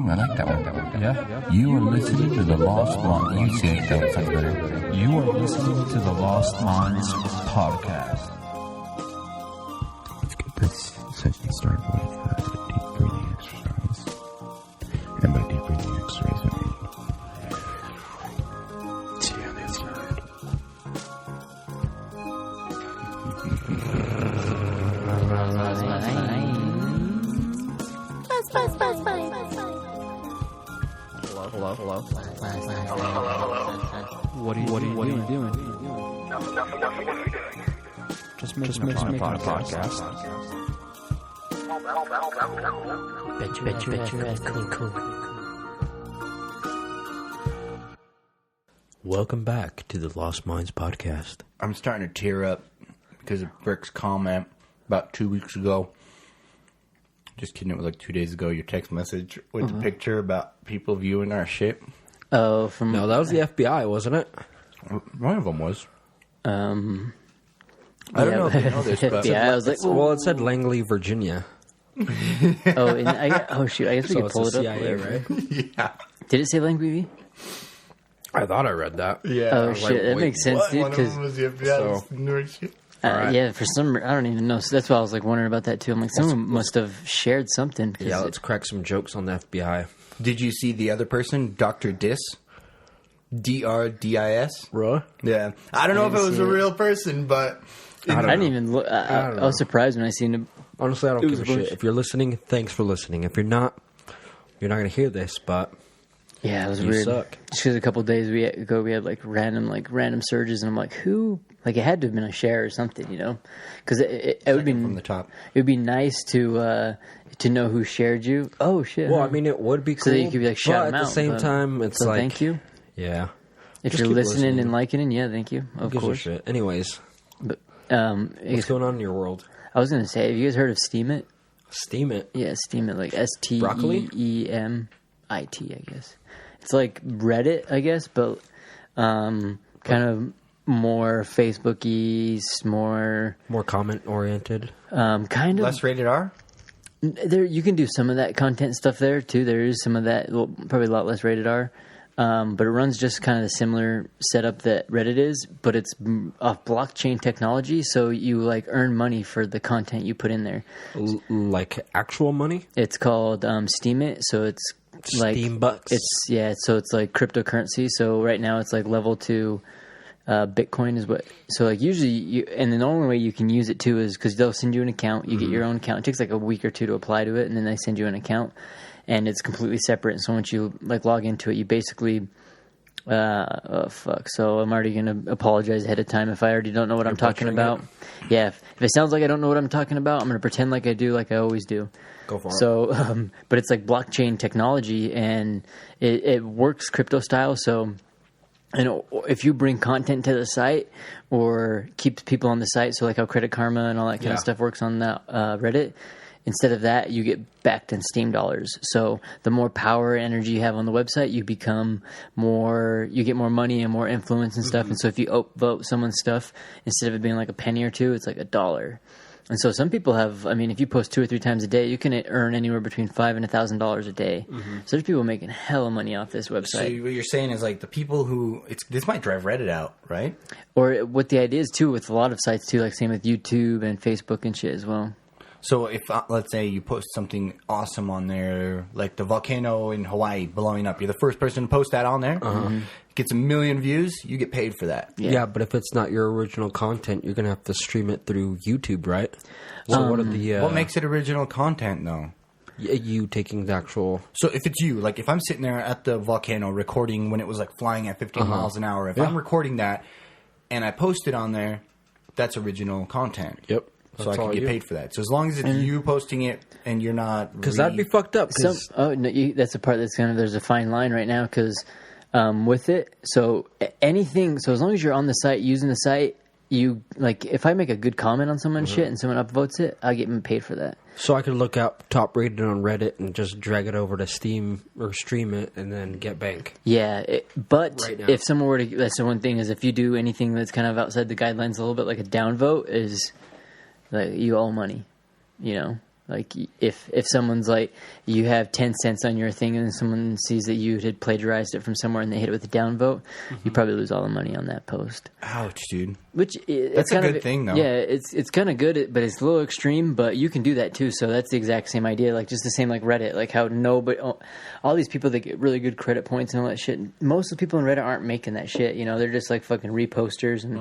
I like that one. Yeah. You are listening to the Lost Minds. You say that sounds better. You are listening to the Lost Minds podcast. Let's get this session started with a deep breathing exercise. And by deep breathing exercise, I mean see on the inside. Hello. What are you doing? Just making a podcast. Bet you cool. Welcome back to the Lost Minds podcast. I'm starting to tear up because of Brick's comment about 2 weeks ago. Just kidding, it was like 2 days ago, your text message with the picture about people viewing our shit. Oh, No, that was the FBI, wasn't it? One of them was. I don't know if you know this, but... Yeah, I was like, Well, it said Langley, Virginia. shoot, I guess we So could it's pull the it up. CIA, right? Yeah. Did it say Langley? I thought I read that. Yeah. Oh, was shit, like, that wait, makes sense, dude, One of because... them was the FBI. So- Nerd shit. Alright. Yeah, for some I don't even know. So that's why I was like wondering about that too. I'm like, someone must have shared something. Yeah, let's crack some jokes on the FBI. Did you see the other person, Dr. Dis? D-R-D-I-S? Really? Yeah. I don't know if it was see a it. real person, but... I didn't even look. I don't was surprised when I seen him. Honestly, I don't It give was a a shit. bunch. If you're listening, thanks for listening. If you're not going to hear this, but Yeah, it was you weird. suck. Just because a couple of days ago we had like random surges, and I'm like, who? Like it had to have been a share or something, you know? Because it would be from the top. It would be nice to know who shared you. Oh shit! well, I mean, it would be cool. So that you could be like, shout but them at out. the same but- time, it's so like, thank you. Yeah. If Just you're keep listening and liking it, yeah, thank you. Of Gives a course. shit. Anyways, But I what's guess going on in your world? I was gonna say, have you guys heard of Steemit? Steemit. Yeah, Steemit, like Broccoli? Steemit, I guess. It's like Reddit, I guess, but kind of more Facebook-y, more More comment oriented. kind of Less rated R? there. You can do some of that content stuff there too. There is some of that, well, probably a lot less rated R. But it runs just kind of the similar setup that Reddit is, but it's off blockchain technology, so you like earn money for the content you put in there. Like actual money? It's called Steemit, so it's like Steam bucks. so it's like cryptocurrency. So right now it's like level 2 Bitcoin is what. So like usually and then the only way you can use it too is because they'll send you an account. You get your own account. It takes like a week or two to apply to it, and then they send you an account. And it's completely separate. And so once you like log into it, you basically, oh fuck. So I'm already gonna apologize ahead of time if I already don't know what I'm talking about. Yeah, if it sounds like I don't know what I'm talking about, I'm gonna pretend like I do, like I always do. Go for it. So, but it's like blockchain technology, and it works crypto style. So, and if you bring content to the site or keeps people on the site, so like how Credit Karma and all that kind of stuff works on that Reddit. Instead of that, you get backed in Steam dollars. So the more power and energy you have on the website, you get more money and more influence and stuff. And so if you upvote someone's stuff, instead of it being like a penny or two, it's like $1. And so some people have, I mean, if you post 2 or 3 times a day, you can earn anywhere between $5,000 and $1,000 a day. So there's people making hella money off this So website. what you're saying is like the people who... this might drive Reddit out, right? Or what the idea is too with a lot of sites too, like same with YouTube and Facebook and shit as well. So if, let's say, you post something awesome on there, like the volcano in Hawaii blowing up, you're the first person to post that on there, gets 1 million views, you get paid for that. Yeah, but if it's not your original content, you're going to have to stream it through YouTube, right? So what are the... What makes it original content, though? you taking the actual... So if it's you, like if I'm sitting there at the volcano recording when it was like flying at 15 miles an hour, if I'm recording that and I post it on there, that's original content. Yep. So I can get paid for that. So as long as it's you posting it and you're not... Because that'd be fucked up. That's the part that's kind of, there's a fine line right now because with it, so anything, so as long as you're on the site, using the site, you, like, if I make a good comment on someone's shit and someone upvotes it, I get paid for that. So I could look up top rated on Reddit and just drag it over to Steam or stream it and then get bank. Yeah, but Right now. if someone were to, that's the one thing is if you do anything that's kind of outside the guidelines a little bit, like a downvote is... like you owe money, you know. Like if someone's like, you have 10 cents on your thing and someone sees that you had plagiarized it from somewhere and they hit it with a downvote, you probably lose all the money on that post. Ouch, dude. Which That's a good thing, though. Yeah, it's kind of good, but it's a little extreme. But you can do that too. So that's the exact same idea. Like just the same like Reddit. Like how all these people that get really good credit points and all that shit. Most of the people on Reddit aren't making that shit. You know, they're just like fucking reposters and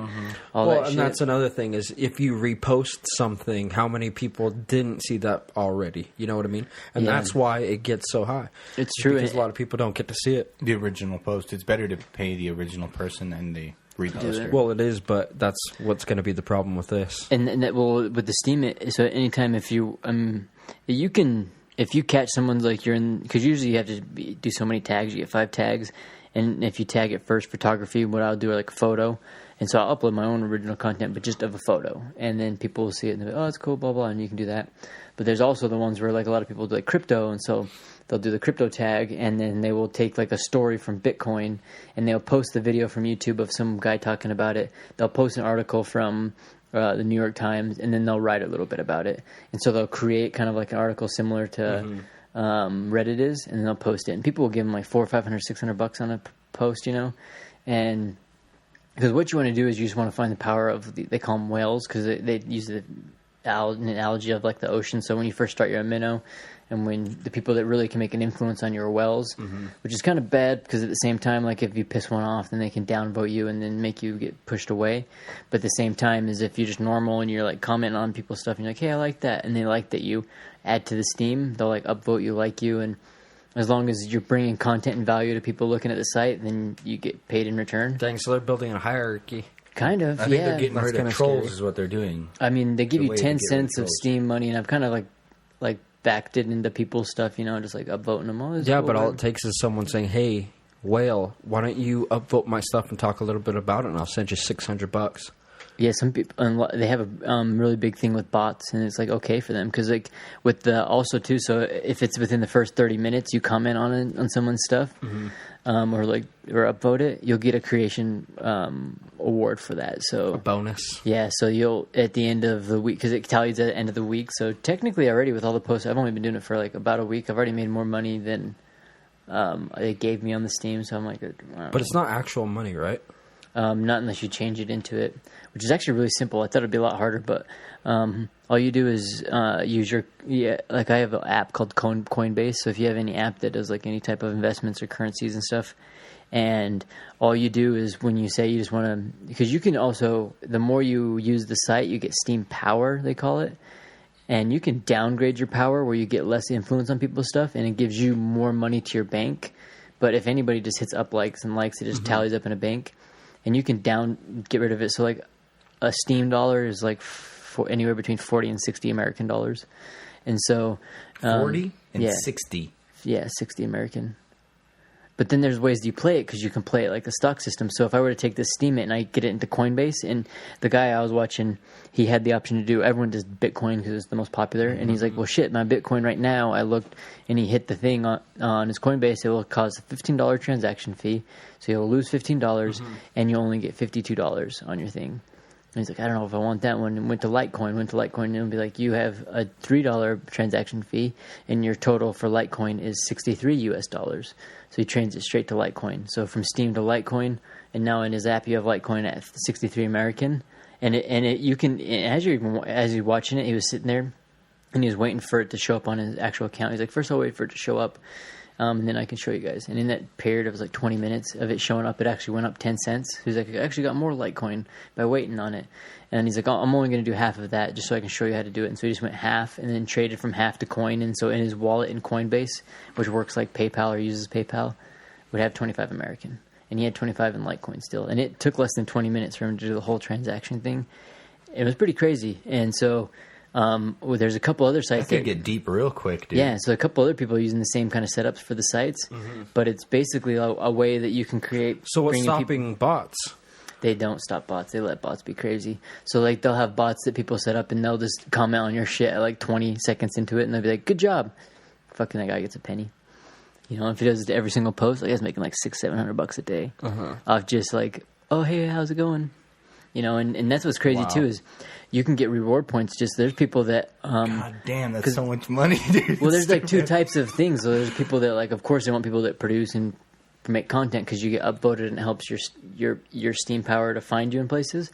all that shit. And that's another thing is if you repost something, how many people didn't see that already? You know what I mean? And that's why it gets so high. It's true. Because a lot of people don't get to see it. The original post. It's better to pay the original person than the reposter. Well, it is, but that's what's going to be the problem with this. And that, well, with the Steemit, so anytime if you you can, if you catch someone's like you're in, because usually you have to do so many tags, you get 5 tags, and if you tag it first, photography, what I'll do like a photo, and so I'll upload my own original content, but just of a photo, and then people will see it and they'll be, oh, it's cool, blah blah, and you can do that. But there's also the ones where like a lot of people do like crypto, and so they'll do the crypto tag, and then they will take like a story from Bitcoin, and they'll post the video from YouTube of some guy talking about it. They'll post an article from the New York Times, and then they'll write a little bit about it. And so they'll create kind of like an article similar to Reddit is, and then they'll post it. And people will give them like $400, $500, $600 on a post, you know, and because what you want to do is you just want to find the power of they call them whales because they use an analogy of like the ocean. So when you first start your minnow, and when the people that really can make an influence on your wells, which is kind of bad because at the same time, like if you piss one off, then they can downvote you and then make you get pushed away. But at the same time, is if you're just normal and you're like commenting on people's stuff and you're like, hey, I like that, and they like that you add to the Steam, they'll like upvote you, like you, and as long as you're bringing content and value to people looking at the site, then you get paid in return. Dang, so they're building a hierarchy. Kind of, I think they're getting rid of trolls scary. is what they're doing. I mean, they give you way to 10 get rid of cents of trolls. Steam money, and I've kind of like backed it into people's stuff, you know, just like upvoting them all. Yeah, but all it takes is someone saying, hey, whale, why don't you upvote my stuff and talk a little bit about it, and I'll send you $600. Yeah, some people, they have a really big thing with bots, and it's like okay for them because like with the also too. So if it's within the first 30 minutes, you comment on it on someone's stuff, or upvote it, you'll get a creation award for that. So A bonus. Yeah, so you'll at the end of the week because it tallies at the end of the week. So technically, already with all the posts, I've only been doing it for like about a week. I've already made more money than they gave me on the Steam. So I'm like, But it's not actual money, right? not unless you change it into it, which is actually really simple. I thought it'd be a lot harder, but all you do is use your like I have an app called Coinbase. So if you have any app that does like any type of investments or currencies and stuff, and all you do is when you say you just want to, because you can also, the more you use the site, you get Steam Power, they call it. And you can downgrade your power where you get less influence on people's stuff, and it gives you more money to your bank. But if anybody just hits up likes and likes, it just tallies up in a bank. And you can get rid of it. So like a Steam dollar is like anywhere between 40 and 60 American dollars. And so 40 and yeah. 60. Yeah, 60 American. But then there's ways you play it because you can play it like a stock system. So if I were to take this Steemit and I get it into Coinbase, and the guy I was watching, he had the option to do, everyone does Bitcoin because it's the most popular. And he's like, well, shit, my Bitcoin right now, I looked, and he hit the thing on his Coinbase, it will cause a $15 transaction fee. So you'll lose $15 and you only get $52 on your thing. And he's like, I don't know if I want that one. And went to Litecoin, and it'll be like, you have a $3 transaction fee, and your total for Litecoin is $63 US. So he trades it straight to Litecoin. So from Steam to Litecoin, and now in his app you have Litecoin at 63 American. And you can, as you're watching it, he was sitting there, and he was waiting for it to show up on his actual account. He's like, first I'll wait for it to show up, and then I can show you guys. And in that period, it was like 20 minutes of it showing up. It actually went up 10 cents. He's like, I actually got more Litecoin by waiting on it. And he's like, I'm only going to do half of that just so I can show you how to do it. And so he just went half and then traded from half to coin. And so in his wallet in Coinbase, which works like PayPal or uses PayPal, would have 25 American. And he had 25 in Litecoin still. And it took less than 20 minutes for him to do the whole transaction thing. It was pretty crazy. And so there's a couple other sites that could get deep real quick, dude. Yeah, so a couple other people are using the same kind of setups for the sites, but it's basically a way that you can create. So what's stopping bots? They don't stop bots. They let bots be crazy. So like they'll have bots that people set up, and they'll just comment on your shit at like 20 seconds into it, and they'll be like, "Good job." Fucking that guy gets a penny. You know, if he does it to every single post, like he's making like $600-700 a day off just like, "Oh hey, how's it going?" you know, and that's what's crazy too is you can get reward points. Just there's people that God damn, that's so much money, dude. well, there's like two types of things. So there's people that like, of course, they want people that produce and make content because you get upvoted and it helps your Steam power to find you in places.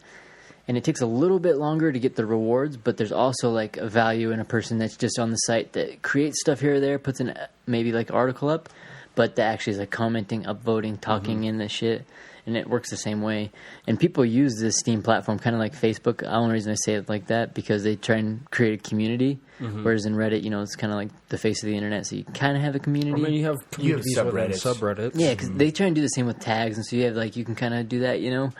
And it takes a little bit longer to get the rewards, but there's also like a value in a person that's just on the site that creates stuff here or there, puts in maybe like an article up, but that actually is like commenting, upvoting, talking in the shit. And it works the same way. And people use this Steam platform kind of like Facebook. The only reason I say it like that because they try and create a community. Whereas in Reddit, you know, it's kind of like the face of the internet. So you kind of have a community. I mean, you have communities within subreddits. Yeah, because they try and do the same with tags. And so you have like, you can kind of do that, you know.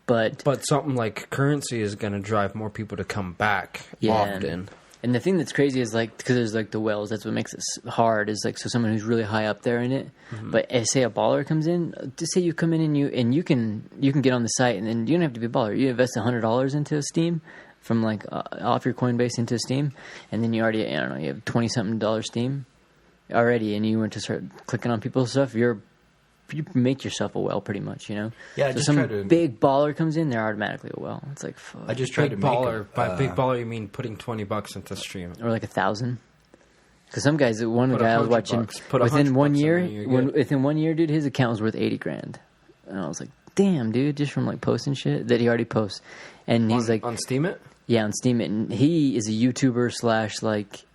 But something like currency is going to drive more people to come back often. And the thing that's crazy is like, because there's like the whales, that's what makes it hard is like, so someone who's really high up there in it. But say a baller comes in, just say you come in and you can get on the site and then you don't have to be a baller. You invest $100 into Steam from like off your Coinbase into Steam. And then you already, I don't know, you have $20-something Steam already. And you went to start clicking on people's stuff. You make yourself a whale pretty much, you know? Yeah, so some big baller comes in, they're automatically a whale. It's like, fuck. I just tried to baller. By big baller, you mean putting $20 into stream. Or like 1,000. Because some guys, one guy I was watching, within 1 year, within 1 year, dude, his account was worth $80,000. And I was like, damn, dude, just from like posting shit that he already posts. And he's like... On Steemit? Yeah, on Steemit. And he is a YouTuber / like,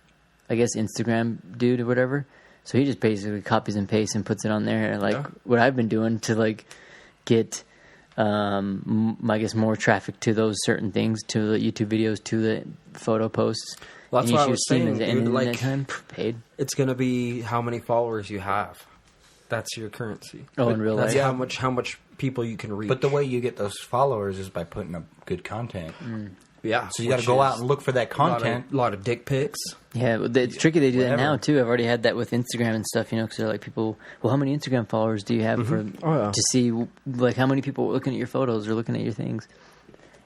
I guess Instagram dude or whatever. So he just basically copies and pastes and puts it on there, like what I've been doing to like get, I guess, more traffic to those certain things, to the YouTube videos, to the photo posts. Well, that's what I was saying, dude. And like, that time, paid. It's gonna be how many followers you have. That's your currency. Oh, in real life, that's how much people you can reach. But the way you get those followers is by putting up good content. Yeah, so you got to go out and look for that content. A lot of dick pics. Yeah, it's tricky. They do that now too. I've already had that with Instagram and stuff. You know, because they're like, people. Well, how many Instagram followers do you have to see like how many people are looking at your photos or looking at your things?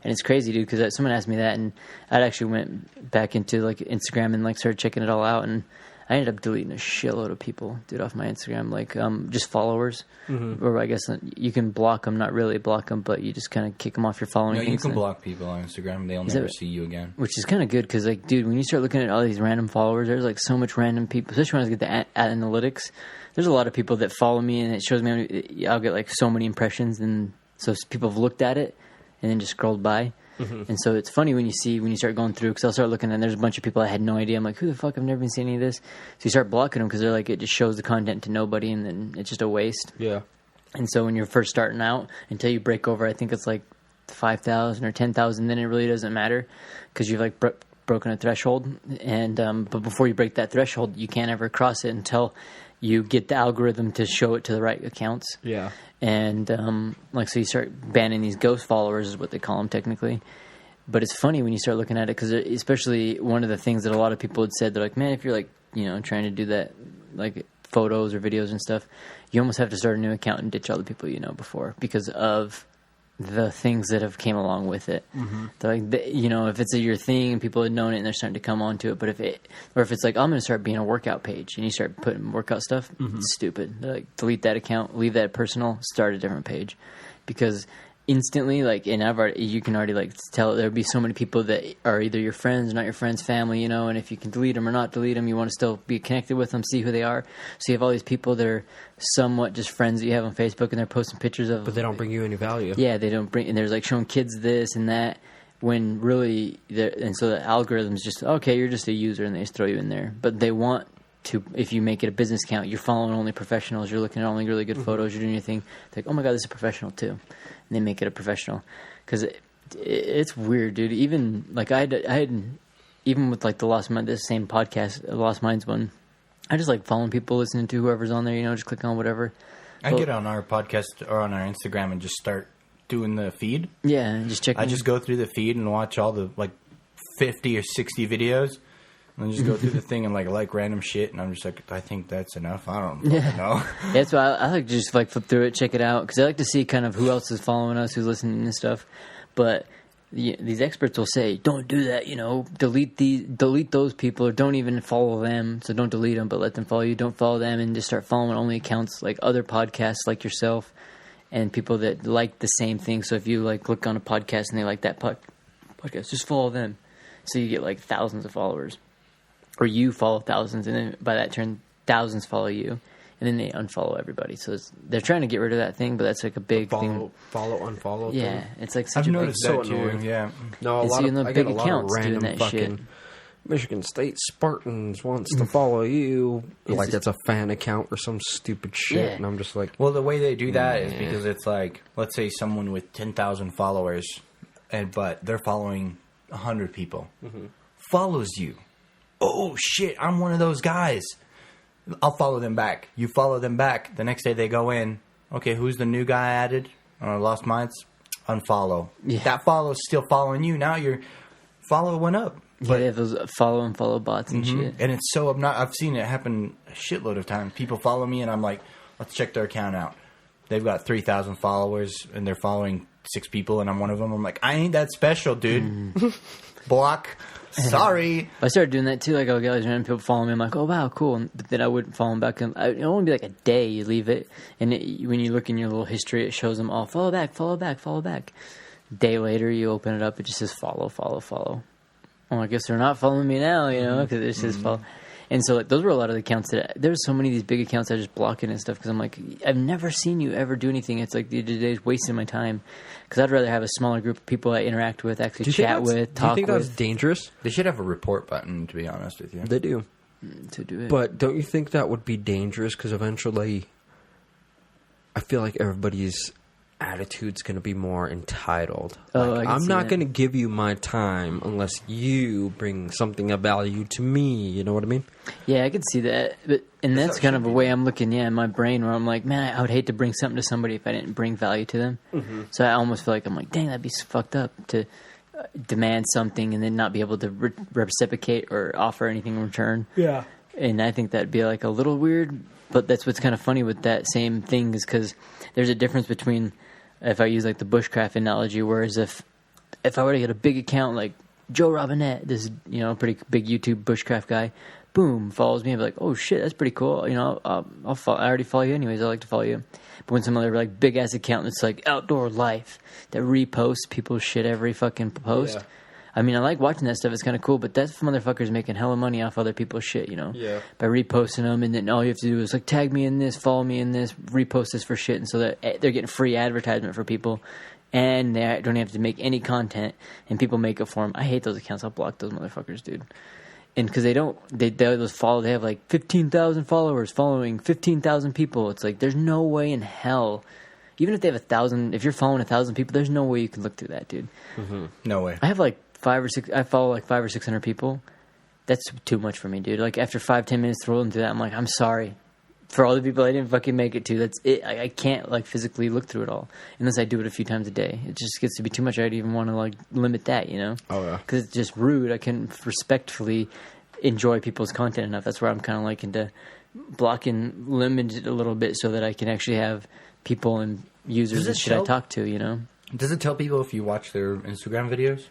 And it's crazy, dude. Because someone asked me that, and I actually went back into like Instagram and like started checking it all out, and I ended up deleting a shitload of people, dude, off my Instagram, like just followers. Or I guess you can block them, not really block them, but you just kind of kick them off your following. No, you can block people on Instagram; they'll never see you again. Which is kind of good because, like, dude, when you start looking at all these random followers, there's like so much random people. Especially when I get the analytics, there's a lot of people that follow me, and it shows me I'll get like so many impressions, and so people have looked at it and then just scrolled by. And so it's funny when you start going through, because I'll start looking and there's a bunch of people I had no idea. I'm like, who the fuck? I've never been seeing any of this. So you start blocking them because they're like, it just shows the content to nobody and then it's just a waste. Yeah. And so when you're first starting out, until you break over, I think it's like 5,000 or 10,000, then it really doesn't matter because you've like broken a threshold. And but before you break that threshold, you can't ever cross it until you get the algorithm to show it to the right accounts. Yeah. And like, so you start banning these ghost followers is what they call them technically. But it's funny when you start looking at it because especially one of the things that a lot of people had said, they're like, man, if you're like, you know, trying to do that, like photos or videos and stuff, you almost have to start a new account and ditch all the people you know before because of the things that have came along with it. Like, you know, if it's your thing and people had known it and they're starting to come onto it, but if it's like, I'm going to start being a workout page and you start putting workout stuff, it's stupid. They're like, delete that account, leave that personal, start a different page, because instantly, like, and you can already like tell there'll be so many people that are either your friends, not your friends, family, you know, and if you can delete them or not delete them, you want to still be connected with them, see who they are. So you have all these people that are somewhat just friends that you have on Facebook, and they're posting pictures of, but they don't bring you any value. Yeah, they don't bring, and there's like showing kids this and that, when really, and so the algorithm's just, okay, you're just a user, and they just throw you in there. But they want to, if you make it a business account, you're following only professionals, you're looking at only really good photos, you're doing your thing. They're like, oh my god, this is a professional too. And they make it a professional, because it's weird, dude. Even like I had even with like the Lost Mind, this same podcast, Lost Minds one, I just like following people, listening to whoever's on there, you know, just click on whatever. I get on our podcast or on our Instagram and just start doing the feed. Yeah, and just check. I just go through the feed and watch all the like 50 or 60 videos. And then just go through the thing and like random shit, and I'm just like, I think that's enough. I don't know. That's why I like to just like flip through it, check it out, because I like to see kind of who else is following us, who's listening and stuff. But these experts will say, don't do that. You know, delete those people, or don't even follow them. So don't delete them, but let them follow you. Don't follow them, and just start following only accounts like other podcasts like yourself. and people that like the same thing. So if you like look on a podcast and they like that podcast, just follow them. So you get like thousands of followers, or you follow thousands, and then by that turn, thousands follow you, and then they unfollow everybody. So they're trying to get rid of that thing, but that's like a big thing. Unfollow. Yeah, thing. it's like such I've a noticed big, that too. Yeah, no, It's, I big get a lot accounts of doing random that shit. fucking Michigan State Spartans wants to follow you. Like that's a fan account or some stupid shit, Yeah. and I'm just like, well, the way they do that is because it's like, let's say someone with 10,000 followers, but they're following 100 people, follows you. Oh shit, I'm one of those guys. I'll follow them back. You follow them back. The next day they go in. Okay, who's the new guy added? Lost Minds. Unfollow. Yeah. That follow's still following you. Now your follow went up. Yeah, they have those follow bots and shit. And it's so obnoxious. I've seen it happen a shitload of times. People follow me, and I'm like, let's check their account out. They've got 3,000 followers, and they're following 6 people, and I'm one of them. I'm like, I ain't that special, dude. Block. Sorry. I started doing that too. Like, I'll get all these random people following me. I'm like, oh wow, cool. But then I wouldn't follow them back. It only be like a day. You leave it, and when you look in your little history, it shows them all follow back, follow back, follow back. Day later, you open it up. It just says follow, follow, follow. Oh, I guess they're not following me now, because it says follow. And so like, those were a lot of the accounts that there's so many of these big accounts I just block it and stuff because I'm like, I've never seen you ever do anything. It's like the day's wasting my time because I'd rather have a smaller group of people I interact with, actually chat with, talk do you think with. that's dangerous? They should have a report button, to be honest with you. They do. To do it. But don't you think that would be dangerous? Because eventually, I feel like everybody's attitude's going to be more entitled. Oh, Like, I can I'm see not that. going to give you my time unless you bring something of value to me. You know what I mean? Yeah, I could see that, and that's kind of a way I'm looking, in my brain, where I'm like, man, I would hate to bring something to somebody if I didn't bring value to them. So I almost feel like I'm like, dang, that'd be fucked up to demand something and then not be able to reciprocate or offer anything in return. Yeah. And I think that'd be like a little weird, but that's what's kind of funny with that same thing is because there's a difference between, if I use like the bushcraft analogy, whereas if I were to get a big account like Joe Robinette, this pretty big YouTube bushcraft guy, boom, follows me, I'd be like, oh shit, that's pretty cool. I'll follow, I already follow you anyways. I like to follow you. But when some other like big ass account that's like outdoor life that reposts people's shit every fucking post. Yeah. I mean, I like watching that stuff. It's kind of cool, but that motherfucker's making hella money off other people's shit, Yeah. by reposting them, and then all you have to do is like tag me in this, follow me in this, repost this for shit, and so that they're getting free advertisement for people, and they don't have to make any content, and people make it for them. I hate those accounts. I'll block those motherfuckers, dude. And because they have like 15,000 followers following 15,000 people. It's like there's no way in hell. Even if they have 1,000, if you're following 1,000 people, there's no way you can look through that, dude. No way. I have like 5 or 6. I follow like 500 or 600 people. That's too much for me, dude. Like after 5-10 minutes rolling through that, I'm like, I'm sorry for all the people I didn't fucking make it to. That's it. I can't like physically look through it all unless I do it a few times a day. It just gets to be too much. I'd even want to like limit that, Oh, yeah. because it's just rude. I can respectfully enjoy people's content enough. That's where I'm kind of like into blocking, limited a little bit so that I can actually have people and users Does it and shit I show- talk to. Does it tell people if you watch their Instagram videos?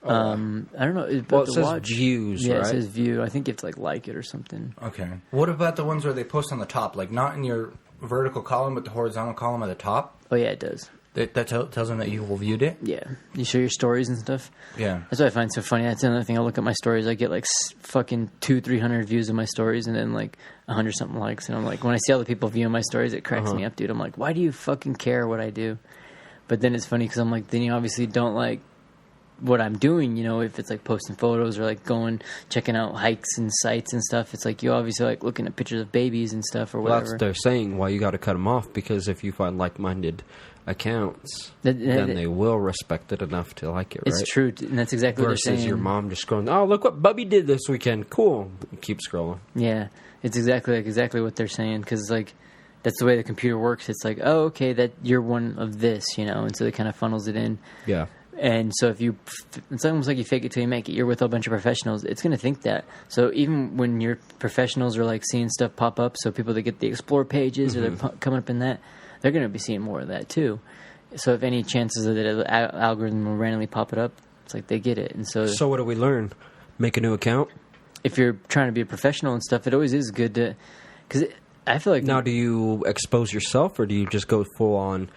I don't know. Well, it says views, Yeah, right? it says view. I think you have to like it or something. Okay. What about the ones where they post on the top, like not in your vertical column, but the horizontal column at the top? Oh yeah, it does. That tells them that you will viewed it? Yeah, you show your stories and stuff. Yeah. That's what I find so funny. That's another thing. I look at my stories. I get like fucking 200-300 views of my stories, and then like 100 something likes. And I'm like, when I see other people viewing my stories, it cracks me up, dude. I'm like, why do you fucking care what I do? But then it's funny because I'm like, then you obviously don't like what I'm doing, if it's like posting photos or like checking out hikes and sites and stuff. It's like you obviously like looking at pictures of babies and stuff or Well, whatever. that's they're saying why you got to cut them off, because if you find like-minded accounts, then they will respect it enough to like it, right? It's true, and that's exactly what they're Versus saying. your mom just scrolling, oh, look what Bubby did this weekend. Cool. Keep scrolling. Yeah, it's exactly what they're saying, because like that's the way the computer works. It's like, oh, okay, that you're one of this, and so it kind of funnels it in. Yeah. And so it's almost like you fake it till you make it. You're with a bunch of professionals. It's going to think that. So even when your professionals are like seeing stuff pop up, so people that get the explore pages or they're coming up in that, they're going to be seeing more of that too. So if any chances of that algorithm will randomly pop it up, it's like they get it. And So what do we learn? Make a new account? if you're trying to be a professional and stuff, it always is good to, because I feel like Now, do you expose yourself or do you just go full on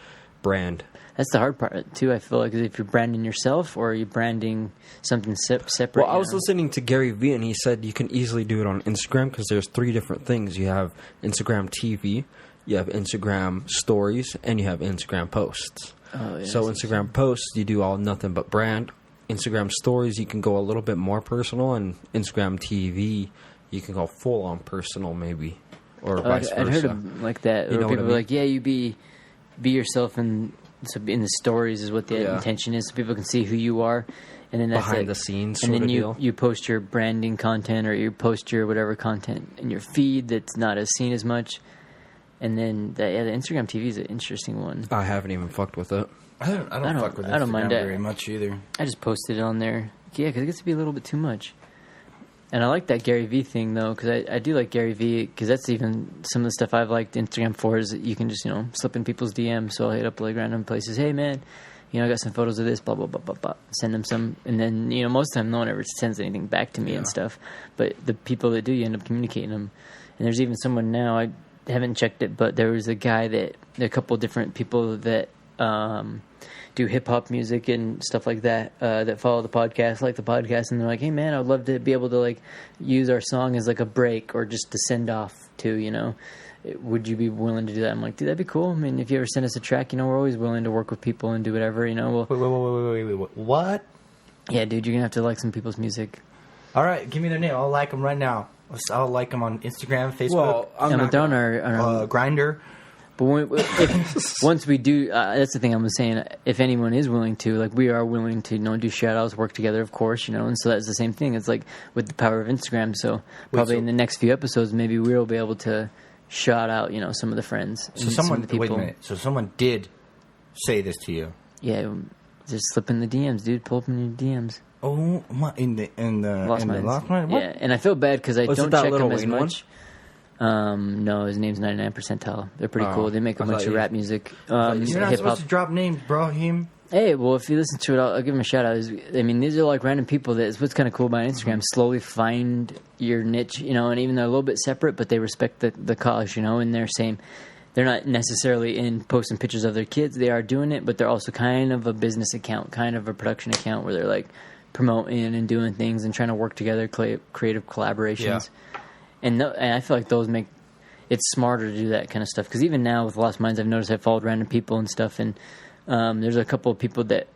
brand? that's the hard part too. I feel like if you're branding yourself or are you branding something separate. Well, I was listening to Gary Vee, and he said you can easily do it on Instagram because there's 3 different things. You have Instagram TV, you have Instagram stories, and you have Instagram posts. Oh, yeah, so Instagram posts, you do all nothing but brand. Instagram stories, you can go a little bit more personal, and Instagram TV, you can go full on personal maybe, or vice versa. I'd heard of like that. You Or know people what I are like, yeah, you be yourself, and so in the stories is what the Yeah. intention is, so people can see who you are, and then that's Behind like, the scenes and sort then of deal. you post your branding content or you post your whatever content in your feed that's not as seen as much, and then the Instagram TV is an interesting one. I haven't even fucked with it. I don't fuck with Instagram I don't mind that. very much either. I just posted it on there, yeah, because it gets to be a little bit too much. And I like that Gary Vee thing, though, because I do like Gary Vee, because that's even some of the stuff I've liked Instagram for is that you can just, slip in people's DMs. So I'll hit up like random places. Hey, man, I got some photos of this, blah, blah, blah, blah, blah. Send them some. And then, most of the time no one ever sends anything back to me and stuff. But the people that do, you end up communicating them. And there's even someone now, I haven't checked it, but there was a guy there are a couple different people that do hip-hop music and stuff like that that follow the podcast, like the podcast, and they're like, hey man, I would love to be able to like use our song as like a break or just to send off to, would you be willing to do that? I'm like, dude, that'd be cool. I mean, if you ever send us a track, we're always willing to work with people and do whatever, we'll, Wait, what? yeah, dude, you're gonna have to like some people's music. All right, give me their name. I'll like them right now. I'll like them on Instagram, Facebook, But they're on our Grindr. But once we do, that's the thing I was saying. If anyone is willing to, like, we are willing to, do shout outs, work together, of course, and so that's the same thing. It's like with the power of Instagram. So probably in the next few episodes, maybe we'll be able to shout out, some of the friends. So and someone, some of the people. wait a minute. So someone did say this to you. Yeah, just slip in the DMs, dude. Pull up in your DMs. Oh, my, in the Lost Minds. Lost Minds? What? Yeah, and I feel bad because I Was it don't that check Lil them as Wayne one? much. No, his name's 99 Percentile. They're pretty cool. They make a I bunch thought of you- rap music. You're not hip-hop. supposed to drop names, bro. Him. Hey, well, if you listen to it, I'll give them a shout out. These are like random people that is what's kind of cool about Instagram. Slowly find your niche, and even they're a little bit separate, but they respect the cause, and they're not necessarily in posting pictures of their kids. They are doing it, but they're also kind of a business account, kind of a production account where they're like promoting and doing things and trying to work together, creative collaborations. Yeah. And I feel like those make it's smarter to do that kind of stuff. Because even now with Lost Minds, I've noticed I've followed random people and stuff, and there's a couple of people that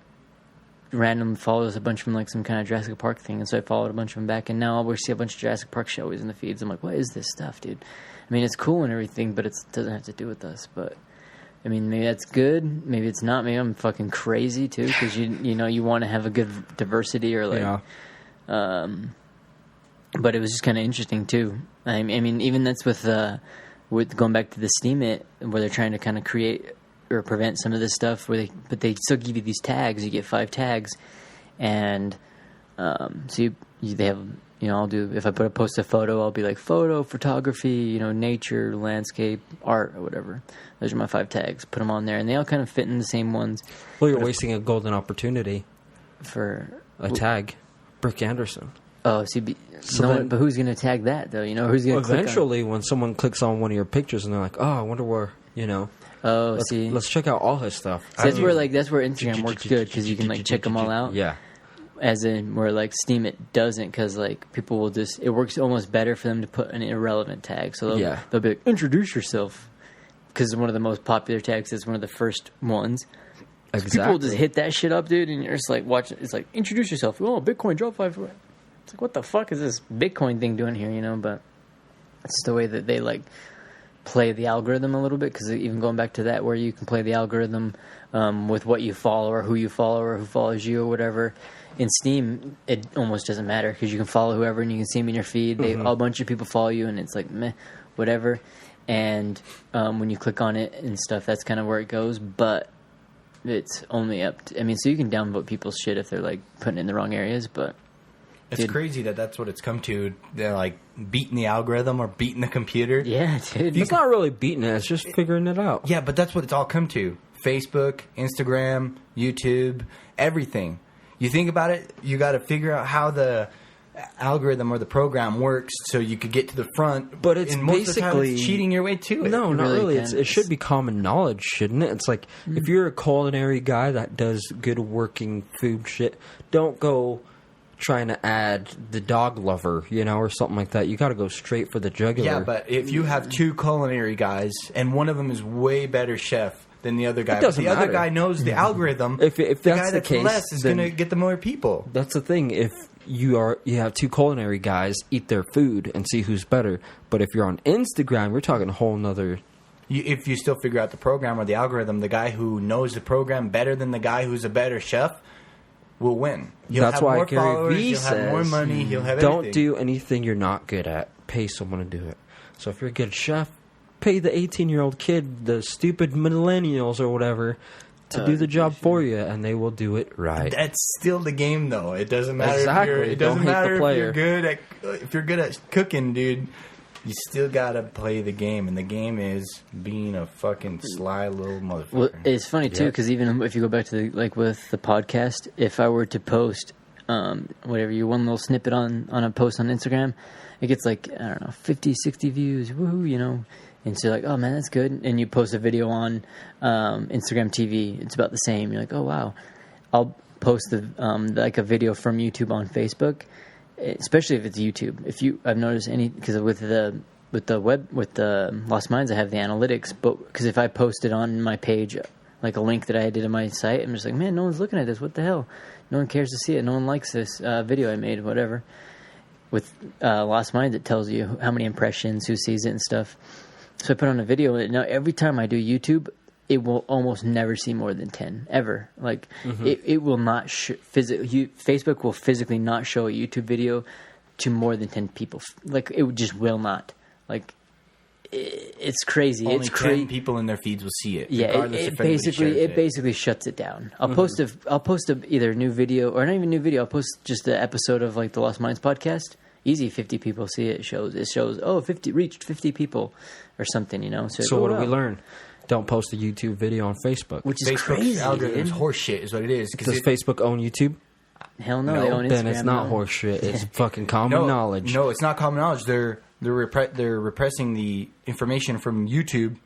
randomly follows a bunch from like some kind of Jurassic Park thing, and so I followed a bunch of them back, and now I'll always see a bunch of Jurassic Park shows in the feeds. I'm like, what is this stuff, dude? I mean, it's cool and everything, but it doesn't have to do with us. But I mean, maybe that's good, maybe it's not. Maybe I'm fucking crazy too, because you want to have a good diversity or like. Yeah. But it was just kind of interesting too. I mean, even that's with going back to the Steemit, where they're trying to kind of create or prevent some of this stuff. But they still give you these tags. You get 5 tags, and so they have. I'll do if I post a photo, I'll be like photo, photography, nature, landscape, art, or whatever. Those are my 5 tags. Put them on there, and they all kind of fit in the same ones. Well, you're wasting a golden opportunity. For A tag. Brick Anderson. Oh, see, So but who's going to tag that though? Who's going to click on? Eventually, when someone clicks on one of your pictures and they're like, "Oh, I wonder where," Oh, see, let's check out all his stuff. See, that's where Instagram works good because you can like check them all out. Yeah. As in where like Steemit doesn't, because like people will just it works almost better for them to put an irrelevant tag. So they'll be like, introduce yourself, because one of the most popular tags is one of the first ones. So Exactly. people will just hit that shit up, dude, and you're just like watching. It's like introduce yourself. Oh, Bitcoin drop 5. It's like, what the fuck is this Bitcoin thing doing here? But it's just the way that they like play the algorithm a little bit, because even going back to that, where you can play the algorithm with what you follow or who follows you or whatever. In Steam, it almost doesn't matter, because you can follow whoever and you can see them in your feed. A bunch of people follow you, and it's like meh, whatever. And when you click on it and stuff, that's kind of where it goes. But it's only up to, so you can downvote people's shit if they're like putting it in the wrong areas, but It's crazy that that's what it's come to. They're like beating the algorithm or beating the computer. yeah, dude. It's not really beating it. It's just figuring it out. Yeah, but that's what it's all come to. Facebook, Instagram, YouTube, everything. You think about it, you got to figure out how the algorithm or the program works so you could get to the front. But it's and most of the time basically it's cheating your way to it. No, not really really. can. It should be common knowledge, shouldn't it? It's like if you're a culinary guy that does good working food shit, don't go trying to add the dog lover, or something like that. You got to go straight for the jugular. Yeah, but if you have two culinary guys and one of them is way better chef than the other guy, but doesn't the other matter. guy knows the algorithm, If the that's guy the that's case, less is then- going to get the more people. That's the thing. If you have two culinary guys, eat their food and see who's better. But if you're on Instagram, we're talking a whole nother. If you still figure out the program or the algorithm, the guy who knows the program better than the guy who's a better chef will win. He'll That's have why more Gary followers, Vee he'll have more says, money, he'll have Don't everything. do anything you're not good at. Pay someone to do it. So if you're a good chef, pay the 18-year-old kid, the stupid millennials or whatever, to do the job for you, and they will do it right. That's still the game, though. It doesn't matter. Exactly. It doesn't Don't hate the matter if player. you're good at cooking, dude. You still gotta play the game, and the game is being a fucking sly little motherfucker. Well, it's funny too because even if you go back to with the podcast, if I were to post whatever one little snippet on a post on Instagram, it gets like, I don't know, 50, 60 views, woohoo, and so you're like, oh man, that's good. And you post a video on Instagram TV, it's about the same. You're like, oh wow. I'll post like a video from YouTube on Facebook, especially if it's YouTube. I've noticed because with the Lost Minds, I have the analytics, but because if I post it on my page, like a link that I did on my site, I'm just like, man, no one's looking at this. What the hell? No one cares to see it. No one likes this video I made, whatever. With Lost Minds, it tells you how many impressions, who sees it and stuff. So I put on a video, and now every time I do YouTube, it will almost never see more than 10, ever. Like, it will not Facebook will physically not show a YouTube video to more than 10 people. Like, it just will not. Like, it's crazy. Only it's 10 people in their feeds will see it. Yeah, regardless it if anybody shares it. basically shuts it down. I'll post either a new video or not even a new video. I'll post just the episode of like the Lost Minds podcast. Easy, 50 people see it. It shows 50 reached 50 people or something. So what do we learn? Don't post a YouTube video on Facebook. Which is Facebook's crazy. algorithm is Dude. horseshit, is what it is. Does Facebook own YouTube? Hell no, they own Instagram. Then it's not now. horseshit. It's fucking common knowledge. No, it's not common knowledge. They're repressing the information from YouTube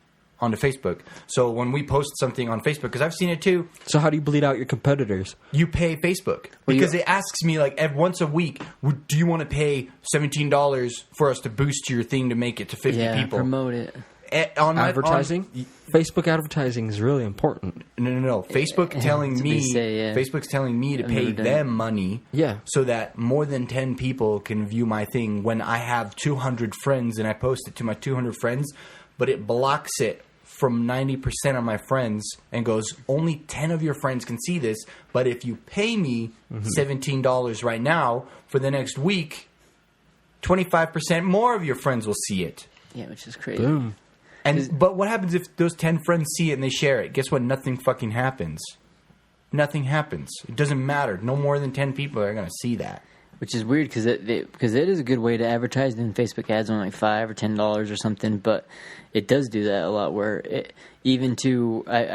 onto Facebook. So when we post something on Facebook, because I've seen it too, So how do you bleed out your competitors? you pay Facebook because it asks me like once a week, do you want to pay $17 for us to boost your thing to make it to 50 Yeah, people? promote it. Advertising? Facebook advertising is really important. No. Facebook telling to me, be safe, yeah. Facebook's telling me to I've pay never done them money, Yeah. so that more than 10 people can view my thing when I have 200 friends and I post it to my 200 friends, but it blocks it from 90% of my friends and goes, only 10 of your friends can see this, but if you pay me $17 right now for the next week, 25% more of your friends will see it. Yeah, which is crazy. Boom. But what happens if those 10 friends see it and they share it? Guess what? Nothing fucking happens. Nothing happens. It doesn't matter. No more than 10 people are going to see that. Which is weird because it is a good way to advertise. Then Facebook ads on like $5 or $10 or something, but it does do that a lot. Where I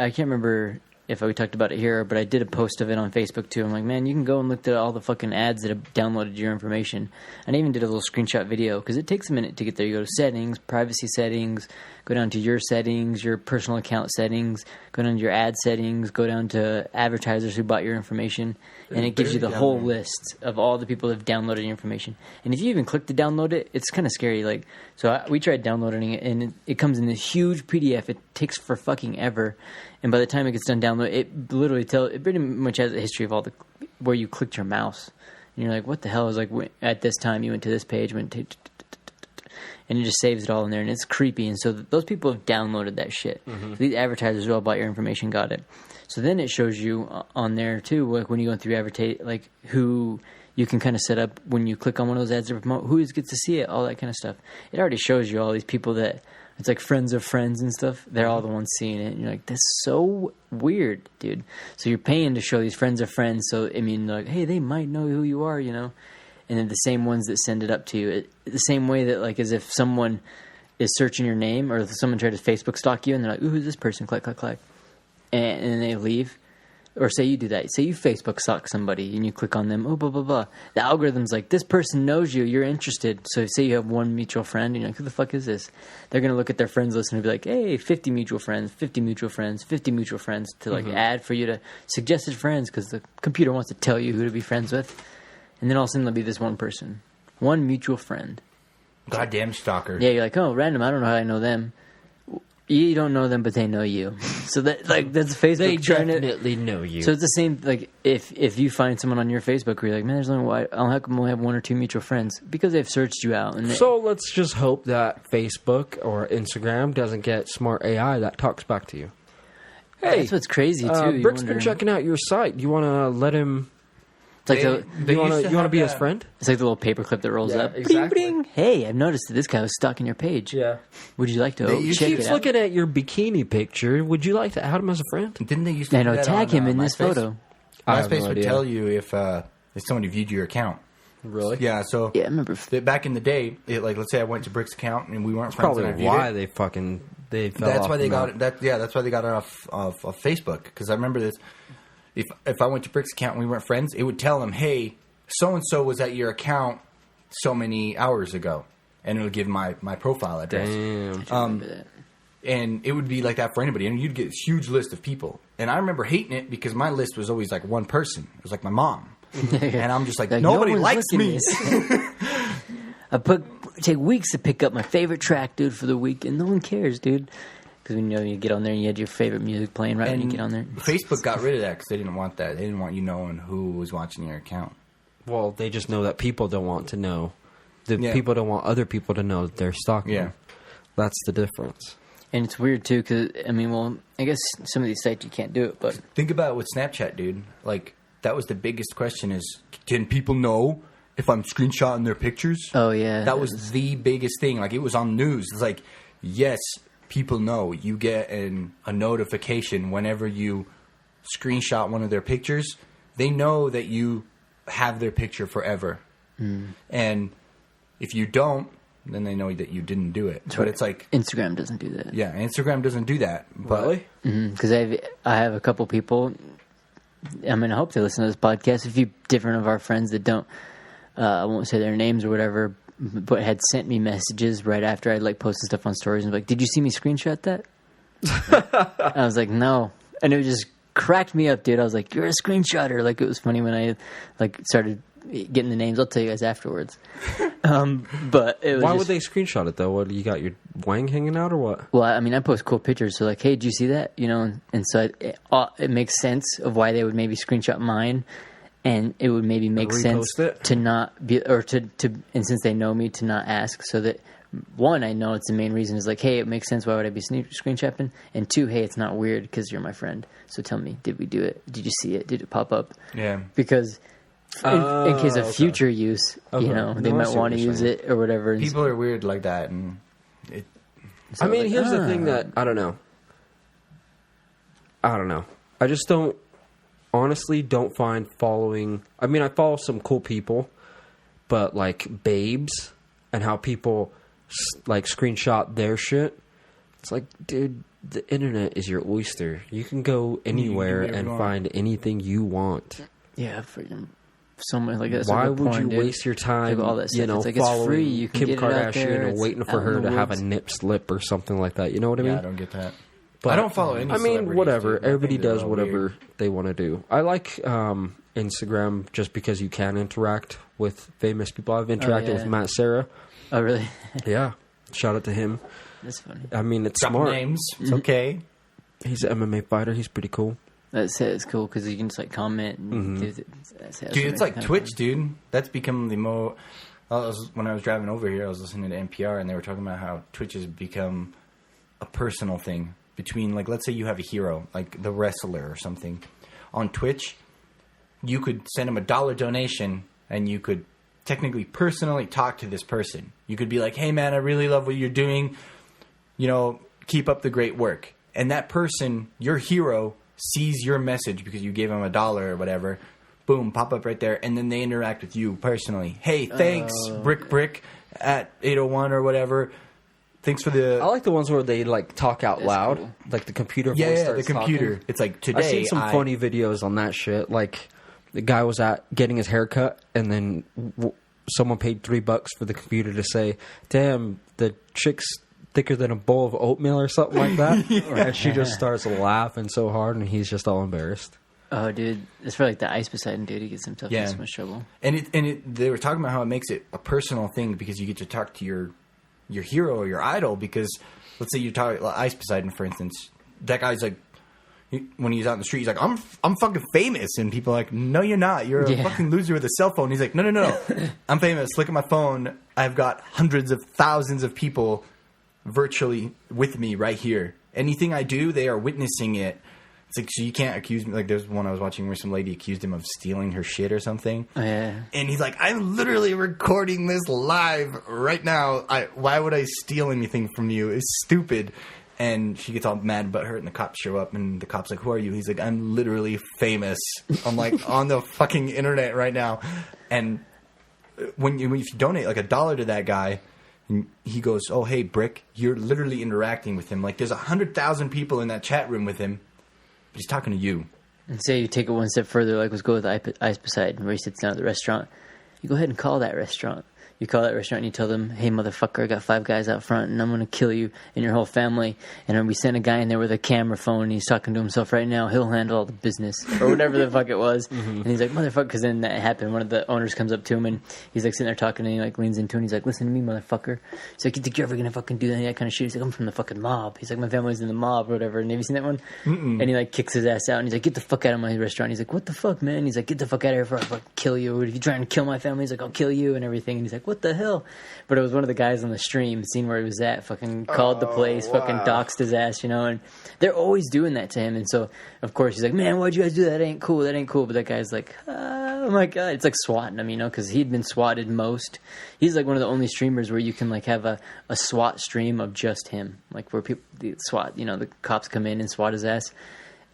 can't remember if we talked about it here, but I did a post of it on Facebook too. I'm like, man, you can go and look at all the fucking ads that have downloaded your information. And I even did a little screenshot video because it takes a minute to get there. You go to settings, privacy settings, go down to your settings, your personal account settings, go down to your ad settings, go down to advertisers who bought your information, and it gives you the whole list of all the people that have downloaded your information. And if you even click to download it, it's kind of scary. Like, we tried downloading it, and it comes in this huge PDF. It takes for fucking ever. And by the time it gets done download, it literally it pretty much has a history of all where you clicked your mouse. And you're like, what the hell? I was like, at this time you went to this page, and it just saves it all in there, and it's creepy. And so those people have downloaded that shit. So these advertisers who all bought your information got it. So then it shows you on there too, like when you go through like who you can kind of set up when you click on one of those ads to promote, who gets to see it, all that kind of stuff. It already shows you all these people that. It's like friends of friends and stuff. They're all the ones seeing it. And you're like, that's so weird, dude. So you're paying to show these friends of friends. So, I mean, like, hey, they might know who you are, And then the same ones that send it up to you. The same way that, like, as if someone is searching your name or if someone tried to Facebook stalk you and they're like, ooh, who's this person? Click, click, click. And then they leave. or say you do that. Say you Facebook stalk somebody and you click on them. Oh, blah blah blah. The algorithm's like, this person knows you. You're interested. So say you have one mutual friend, and you're like, who the fuck is this? They're gonna look at their friends list and be like, hey, 50 mutual friends, 50 mutual friends, 50 mutual friends to like add for you to suggested friends because the computer wants to tell you who to be friends with, and then all of a sudden there'll be this one person, one mutual friend. Goddamn stalker. Yeah, you're like, oh, random. I don't know how I know them. You don't know them, but they know you. So that's Facebook. They trying definitely know you. So it's the same. Like if you find someone on your Facebook where you're like, man, there's only how come I only have one or two mutual friends? Because they've searched you out. And so let's just hope that Facebook or Instagram doesn't get smart AI that talks back to you. Hey, that's what's crazy too. Brick's been checking out your site. You want to let him? It's like you want to be his friend? It's like the little paperclip that rolls up. Exactly. Bling, bling. Hey, I've noticed that this guy was stalking your page. Yeah. Would you like to He check Keeps it out? looking at your bikini picture. Would you like to add him as a friend? Didn't they used to I do know. that Tag on, him in this MySpace? photo. I have MySpace no would idea. tell you if somebody viewed your account. Really? Yeah, so Yeah, I remember. back in the day, let's say I went to Brick's account and we weren't friends. Probably and I viewed why it. they fell That's off why they the got map. it. That's why they got it off Facebook. Because I remember this. If I went to Brick's account and we weren't friends, it would tell them, hey, so and so was at your account so many hours ago, and it would give my profile address. Damn. And it would be like that for anybody, and you'd get this huge list of people. And I remember hating it because my list was always like one person. It was like my mom, and I'm just like nobody no one's likes looking me. this. I take weeks to pick up my favorite track, dude, for the week, and no one cares, dude. Because you get on there and you had your favorite music playing right when you get on there. Facebook got rid of that because they didn't want that. They didn't want you knowing who was watching your account. Well, they just know that people don't want to know. The Yeah. people don't want other people to know that they're stalking. Yeah. That's the difference. And it's weird, too, because, I guess some of these sites you can't do it, but... Think about it with Snapchat, dude. Like, that was the biggest question is, can people know if I'm screenshotting their pictures? Oh, yeah. That was the biggest thing. Like, it was on news. It's like, yes, people know. You get a notification whenever you screenshot one of their pictures. They know that you have their picture forever. And if you don't, then they know that you didn't do it. But it's like... Instagram doesn't do that. Yeah, Instagram doesn't do that. But Really? Because I have a couple people, I hope they listen to this podcast, a few different of our friends that don't, I won't say their names or whatever, but had sent me messages right after I'd posted stuff on stories and like, did you see me screenshot that? I was like, no. And it just cracked me up, dude. I was like, you're a screenshotter. Like, it was funny when I started getting the names. I'll tell you guys afterwards. But it was Why would they screenshot it, though? What, you got your wang hanging out or what? Well, I post cool pictures. So like, hey, did you see that? And so it makes sense of why they would maybe screenshot mine. And it would maybe make sense it? to not be, or to, and since they know me, to not ask. So that, one, I know it's the main reason is like, hey, it makes sense. Why would I be screenshotting? And two, hey, it's not weird because you're my friend. So tell me, did we do it? Did you see it? Did it pop up? yeah. Because in case of future use, Okay. they No, I might see want what to you're use saying. it or whatever. And People are weird like that. And it, so like, here's the thing that I don't know. I just honestly don't find following. I follow some cool people, but like babes and how people screenshot their shit. It's like, dude, the internet is your oyster. You can go anywhere whatever and you want. find anything you want. yeah, freaking somewhere like that. Why would you waste your time, all that stuff. It's like, following it's free. You can Kim get it out Kardashian there. or It's waiting for out in her the to have a woods. nip slip or something like that? You know what I mean? yeah, I don't get that. But, I don't follow any celebrities, whatever. dude. I Everybody think they're does all whatever weird. they want to do. I like Instagram just because you can interact with famous people. I've interacted yeah. with Matt Serra. Oh, really? Yeah. Shout out to him. That's funny. It's Drop smart. names. It's okay. He's an MMA fighter. He's pretty cool. That's it. It's cool because you can just comment. And Dude, it's like Twitch, dude. That's become the more... when I was driving over here, I was listening to NPR, and they were talking about how Twitch has become a personal thing between, like, let's say you have a hero, like the wrestler or something. On Twitch, you could send him $1 donation, and you could technically personally talk to this person. You could be like, hey, man, I really love what you're doing. Keep up the great work. And that person, your hero, sees your message because you gave him $1 or whatever. Boom, pop up right there, and then they interact with you personally. Hey, thanks, Brick at 801 or whatever. thanks for the. I like the ones where they like talk out loud, cool. like the computer voice Yeah, the starts computer. talking. It's like today. I've seen some funny videos on that shit. Like the guy was getting his hair cut, and then someone paid $3 for the computer to say, "Damn, the chick's thicker than a bowl of oatmeal" or something like that. And she just starts laughing so hard, and he's just all embarrassed. Oh, dude, it's for like the ice Poseidon dude. He gets himself in so much trouble. And they were talking about how it makes it a personal thing because you get to talk to your hero or your idol. Because let's say you talk Ice Poseidon, for instance, that guy's like, when he's out in the street, he's like, I'm fucking famous, and people are like, no, you're not. You're a fucking loser with a cell phone. He's like, no, I'm famous. Look at my phone. I've got hundreds of thousands of people virtually with me right here. Anything I do, they are witnessing it. It's like, so you can't accuse me. Like, there's one I was watching where some lady accused him of stealing her shit or something. Oh, yeah. And he's like, I'm literally recording this live right now. Why would I steal anything from you? It's stupid. And she gets all mad but hurt, and the cops show up, and the cop's like, who are you? He's like, I'm literally famous. I'm like on the fucking internet right now. And if you donate like $1 to that guy, and he goes, oh, hey, Brick, you're literally interacting with him. Like, there's 100,000 people in that chat room with him. He's talking to you. And say you take it one step further, like let's go with Ice Poseidon, where he sits down at the restaurant. You go ahead and call that restaurant. You call that restaurant and you tell them, hey, motherfucker, I got 5 guys out front and I'm going to kill you and your whole family. And then we send a guy in there with a camera phone and he's talking to himself right now. He'll handle all the business or whatever the fuck it was. And he's like, motherfucker, because then that happened. One of the owners comes up to him and he's like sitting there talking and he like leans into him and he's like, listen to me, motherfucker. He's like, you think you're ever going to fucking do any of that kind of shit? He's like, I'm from the fucking mob. He's like, my family's in the mob or whatever. And have you seen that one? And he like kicks his ass out and he's like, get the fuck out of my restaurant. He's like, what the fuck, man? He's like, get the fuck out of here before I fucking kill you. Or if you're trying to kill my family, he's like, I'll kill you and everything. And he's like, what the hell? But it was one of the guys on the stream, seen where he was at, fucking called the police, fucking doxed his ass, you know, and they're always doing that to him. And so, of course, he's like, man, why'd you guys do that? That ain't cool. That ain't cool. But that guy's like, oh my God. It's like swatting him, you know, because he'd been swatted most. He's like one of the only streamers where you can like have a SWAT stream of just him, like where people, the SWAT, you know, the cops come in and swat his ass.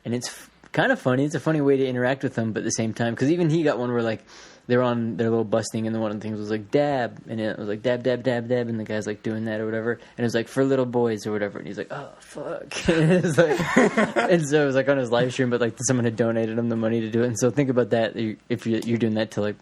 And it's kind of funny. It's a funny way to interact with him, but at the same time, because even he got one where like, they were on their little busting, and then one of the things was like dab, and it was like dab, dab, dab, dab, and the guy's like doing that or whatever, and it was like for little boys or whatever, and he's like, oh fuck, and, it was like, and so it was like on his live stream, but like someone had donated him the money to do it, and so think about that if you're doing that to like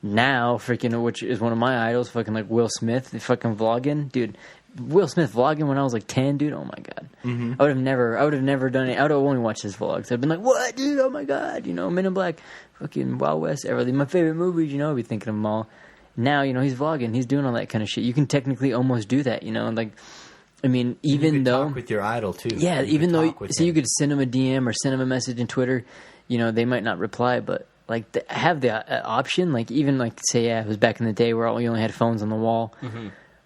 now, freaking, which is one of my idols, fucking like Will Smith, fucking vlogging, dude. Will Smith vlogging when I was like 10, dude. Oh my God. I would have never done it. I would have only watched his vlogs. I'd been like, what, dude? Oh my God. You know, Men in Black, fucking Wild West, everything. My favorite movies, you know, I'd be thinking of them all. Now, you know, he's vlogging. He's doing all that kind of shit. You can technically almost do that, you know, like, I mean, even though. Talk with your idol too. Yeah, even though, so you could send him a DM or send him a message in Twitter, you know, they might not reply, but like have the option, like even like say, yeah, it was back in the day where we only had phones on the wall.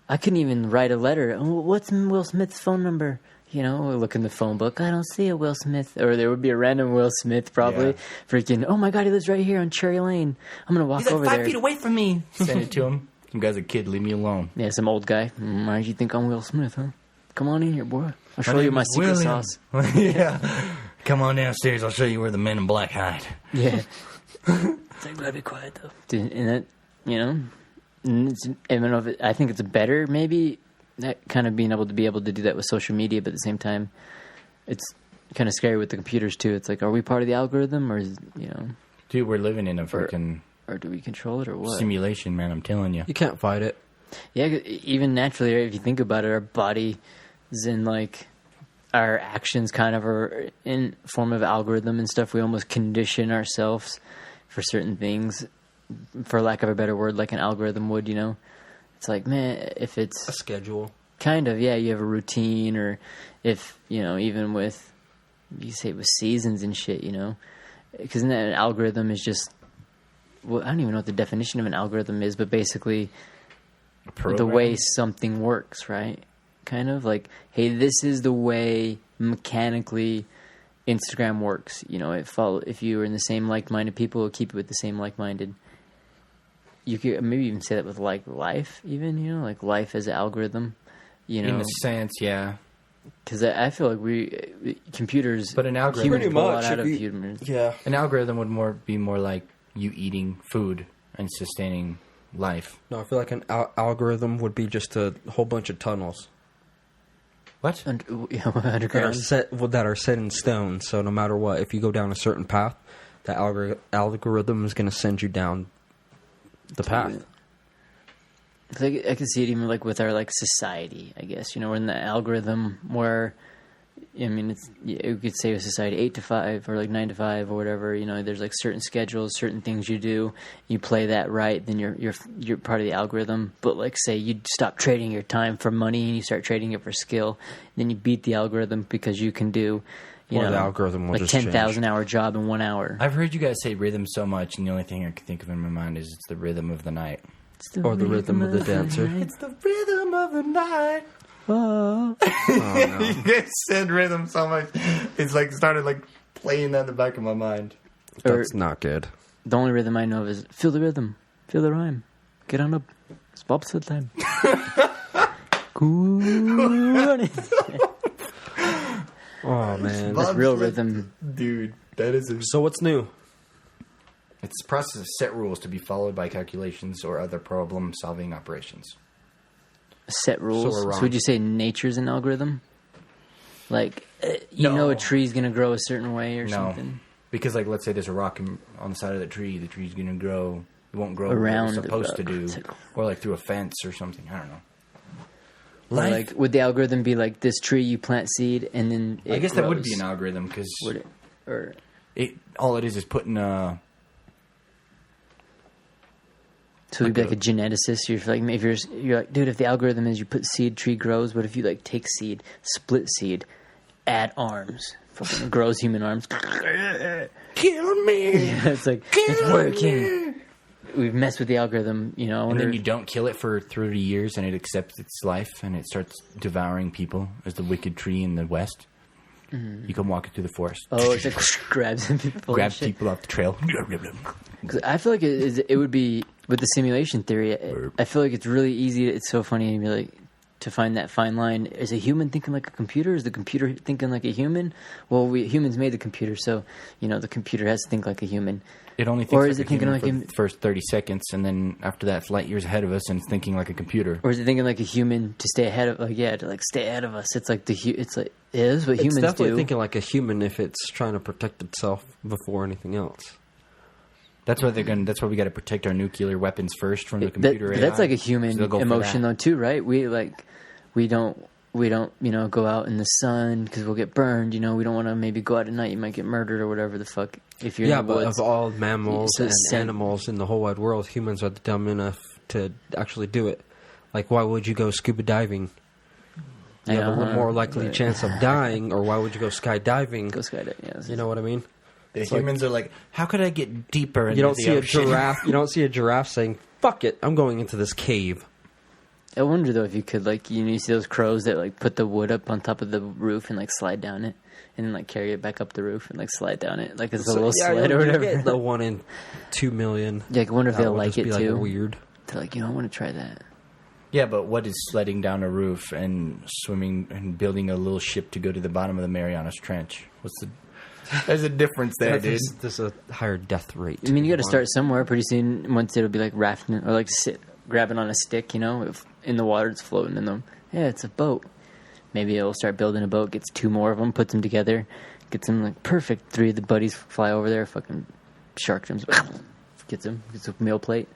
I couldn't even write a letter. Oh, what's Will Smith's phone number? You know, look in the phone book. I don't see a Will Smith. Or there would be a random Will Smith probably. Yeah. Freaking, oh my God, he lives right here on Cherry Lane. I'm going to walk over there. He's like 5 feet away from me. Send it to him. Some guy's a kid. Leave me alone. Yeah, some old guy. Why did you think I'm Will Smith, huh? Come on in here, boy. I'll show you my secret sauce. Yeah. Come on downstairs. I'll show you where the Men in Black hide. Yeah. It's like, gotta be quiet, though. Dude, and that, you know... I don't know I think it's better maybe that kind of being able to do that with social media, but at the same time it's kind of scary with the computers too. It's like, are we part of the algorithm or is, you know, dude, we're living in a freaking or do we control it or what? Simulation, man, I'm telling you. You can't fight it. Yeah, even naturally, right? If you think about it, our body is in like our actions kind of are in form of algorithm and stuff. We almost condition ourselves for certain things, for lack of a better word, like an algorithm would, you know? It's like, man, if it's... a schedule. Kind of, yeah, you have a routine, or if, you know, even with, you say with seasons and shit, you know? Because an algorithm is just... Well, I don't even know what the definition of an algorithm is, but basically the way something works, right? Kind of like, hey, this is the way mechanically Instagram works. You know, if you are in the same like-minded people, it'll keep it with the same like-minded. You could maybe even say that with like life, even, you know, like life as an algorithm, you know. In a sense, yeah. Because I feel like computers, but an algorithm, pretty much, out of humans. Yeah, an algorithm would be more like you eating food and sustaining life. No, I feel like an algorithm would be just a whole bunch of tunnels. What? Underground. That are set in stone. So no matter what, if you go down a certain path, the algorithm is going to send you down the path. I can see it even like with our like society, I guess. You know, we're in the algorithm where, I mean, you could say a society 8 to 5 or like 9 to 5 or whatever. You know, there's like certain schedules, certain things you do. You play that right, then you're part of the algorithm. But like, say you stop trading your time for money and you start trading it for skill, then you beat the algorithm because you can do, you know, the algorithm will like just 10,000 hour job in 1 hour. I've heard you guys say rhythm so much, and the only thing I can think of in my mind is it's the rhythm of the night. Or the rhythm of the dancer. It's the rhythm of the night. Oh. No. You guys said rhythm so much. It's like started like playing that in the back of my mind. That's not good. The only rhythm I know of is feel the rhythm, feel the rhyme, get on up, it's bobsled time. Cool. Oh man. That's real rhythm. Dude, that is So what's new? It's the process of set rules to be followed by calculations or other problem-solving operations. Set rules. we're So wrong. would you say nature's an algorithm? Like, you know a tree's going to grow a certain way or something? Because, like, let's say there's a rock on the side of the tree's going to grow. It won't grow Around what it's supposed the to do. rock. It's like- Or, like, through a fence or something. I don't know. Or like, would the algorithm be like this tree, you plant seed, and then it I guess that would be grows? an algorithm because Would it? Or all it is putting a... so it'd be like a geneticist. You're like, if you're like, dude, if the algorithm is you put seed, tree grows, but if you like take seed, split seed, add arms, fucking grows human arms. Kill me! Yeah, it's like it's working. We've messed with the algorithm, you know. And then you don't kill it for 30 years and it accepts its life and it starts devouring people as the wicked tree in the west. Mm-hmm. You come walking through the forest. Oh, it's like grabs people. Grabs people off the trail. 'Cause I feel like it would be with the simulation theory. I feel like it's really easy. It's so funny to be like to find that fine line. Is a human thinking like a computer? Is the computer thinking like a human? Well, humans made the computer, so you know the computer has to think like a human. It only thinks Or is like it a thinking human like for the first 30 seconds, and then after that, it's light years ahead of us, and it's thinking like a computer. Or is it thinking like a human to stay ahead of? Like to like stay ahead of us. It's like it's like it is what humans It's definitely do. thinking like a human if it's trying to protect itself before anything else. That's why That's why we got to protect our nuclear weapons first from the computer. That's AI. like a human So they'll go for emotion that. though too, right? We don't you know go out in the sun because we'll get burned. You know, we don't want to maybe go out at night. You might get murdered or whatever the fuck if you're in the but woods. of all mammals So and sen- animals in the whole wide world, humans are dumb enough to actually do it. Like, why would you go scuba diving? You have a little more likely chance of dying, or why would you go skydiving? Go skydiving. Yeah, You know what I mean? The humans are like, how could I get deeper into You don't the see a ocean? giraffe. You don't see a giraffe saying, "Fuck it, I'm going into this cave." I wonder though if you could like you see those crows that like put the wood up on top of the roof and like slide down it and then like carry it back up the roof and like slide down it like it's a little sled or whatever. Get the 1 in 2 million. Yeah, I wonder if That they'll would like just it be, too. Like, weird. They're like, you know, I want to try that. Yeah, but what is sledding down a roof and swimming and building a little ship to go to the bottom of the Marianas Trench? There's a difference there, dude. There's a higher death rate. I mean, you got to start somewhere. Pretty soon, once it'll be like rafting or like grabbing on a stick, you know, if in the water it's floating in them. Yeah, it's a boat. Maybe it'll start building a boat, gets 2 more of them, puts them together, gets them like perfect. 3 of the buddies fly over there, fucking shark jumps, gets a meal plate.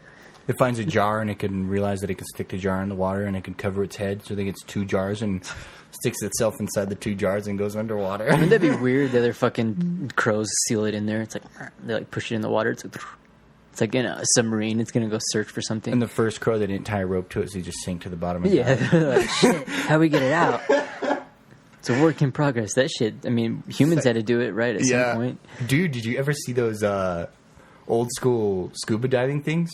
It finds a jar and it can realize that it can stick the jar in the water and it can cover its head, so it gets 2 jars and sticks itself inside the 2 jars and goes underwater. Wouldn't that be weird? The other fucking crows seal it in there. It's like they like push it in the water. It's like in a submarine. It's gonna go search for something. And the first crow, they didn't tie a rope to it, so he just sank to the bottom of the yeah, they're like, shit, how we get it out? It's a work in progress. That shit. I mean, humans had to do it right at some point. Dude, did you ever see those old school scuba diving things?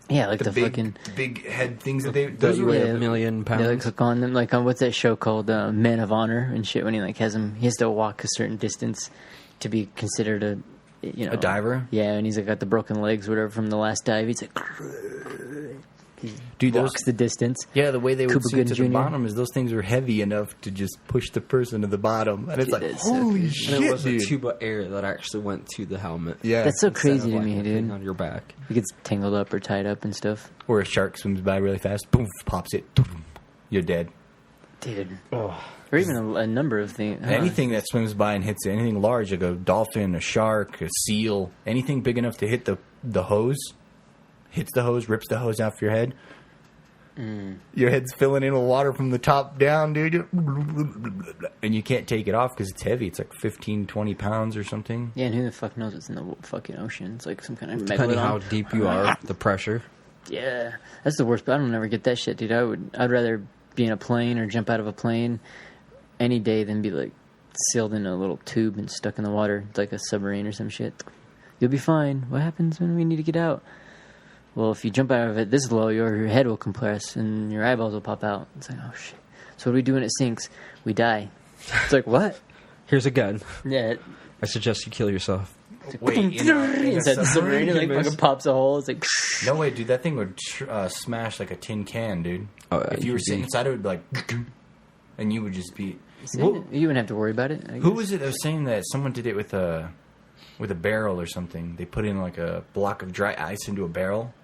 Yeah, like the big, fucking big head things that they... Those that were you- like $1 million. they like hook on them. Like on what's that show called Men of Honor and shit? When he like has him, he has to walk a certain distance to be considered a A diver? Yeah, and he's like got the broken legs, or whatever, from the last dive. He's like, Dude, walks the distance. Yeah, the way they would Cuba sink Gooding to the Jr. bottom is those things were heavy enough to just push the person to the bottom. And it's Dude, like, that's so holy crazy. shit, And it was dude. a tube of air that actually went to the helmet. Yeah. That's so Instead crazy of, to me, a thing dude. on your back. He gets tangled up or tied up and stuff. Or a shark swims by really fast, boom, pops it, boom, you're dead. Dude. Or even a number of things. Anything that swims by and hits it, anything large, like a dolphin, a shark, a seal, anything big enough to hit the hose, hits the hose, rips the hose off your head. Your head's filling in with water from the top down, dude. And you can't take it off because it's heavy. It's like 15, 20 pounds or something. Yeah, and who the fuck knows what's in the fucking ocean? It's like some kind of Depending megalodon. how deep you are, the pressure. Yeah, that's the worst. But I don't ever get that shit, dude. I'd rather be in a plane or jump out of a plane any day than be like sealed in a little tube and stuck in the water. It's like a submarine or some shit. You'll be fine. What happens when we need to get out? Well, if you jump out of it this low, your head will compress and your eyeballs will pop out. It's like, oh shit. So what do we do when it sinks? We die. It's like, what? Here's a gun. Yeah. I suggest you kill yourself. Wait, inside the submarine, it like fucking pops a hole. It's like, no way, dude. That thing would smash like a tin can, dude. If you were sitting inside, it would be like, and you would just be. you wouldn't have to worry about it. Who was it that was saying that someone did it with a barrel or something? They put in like a block of dry ice into a barrel,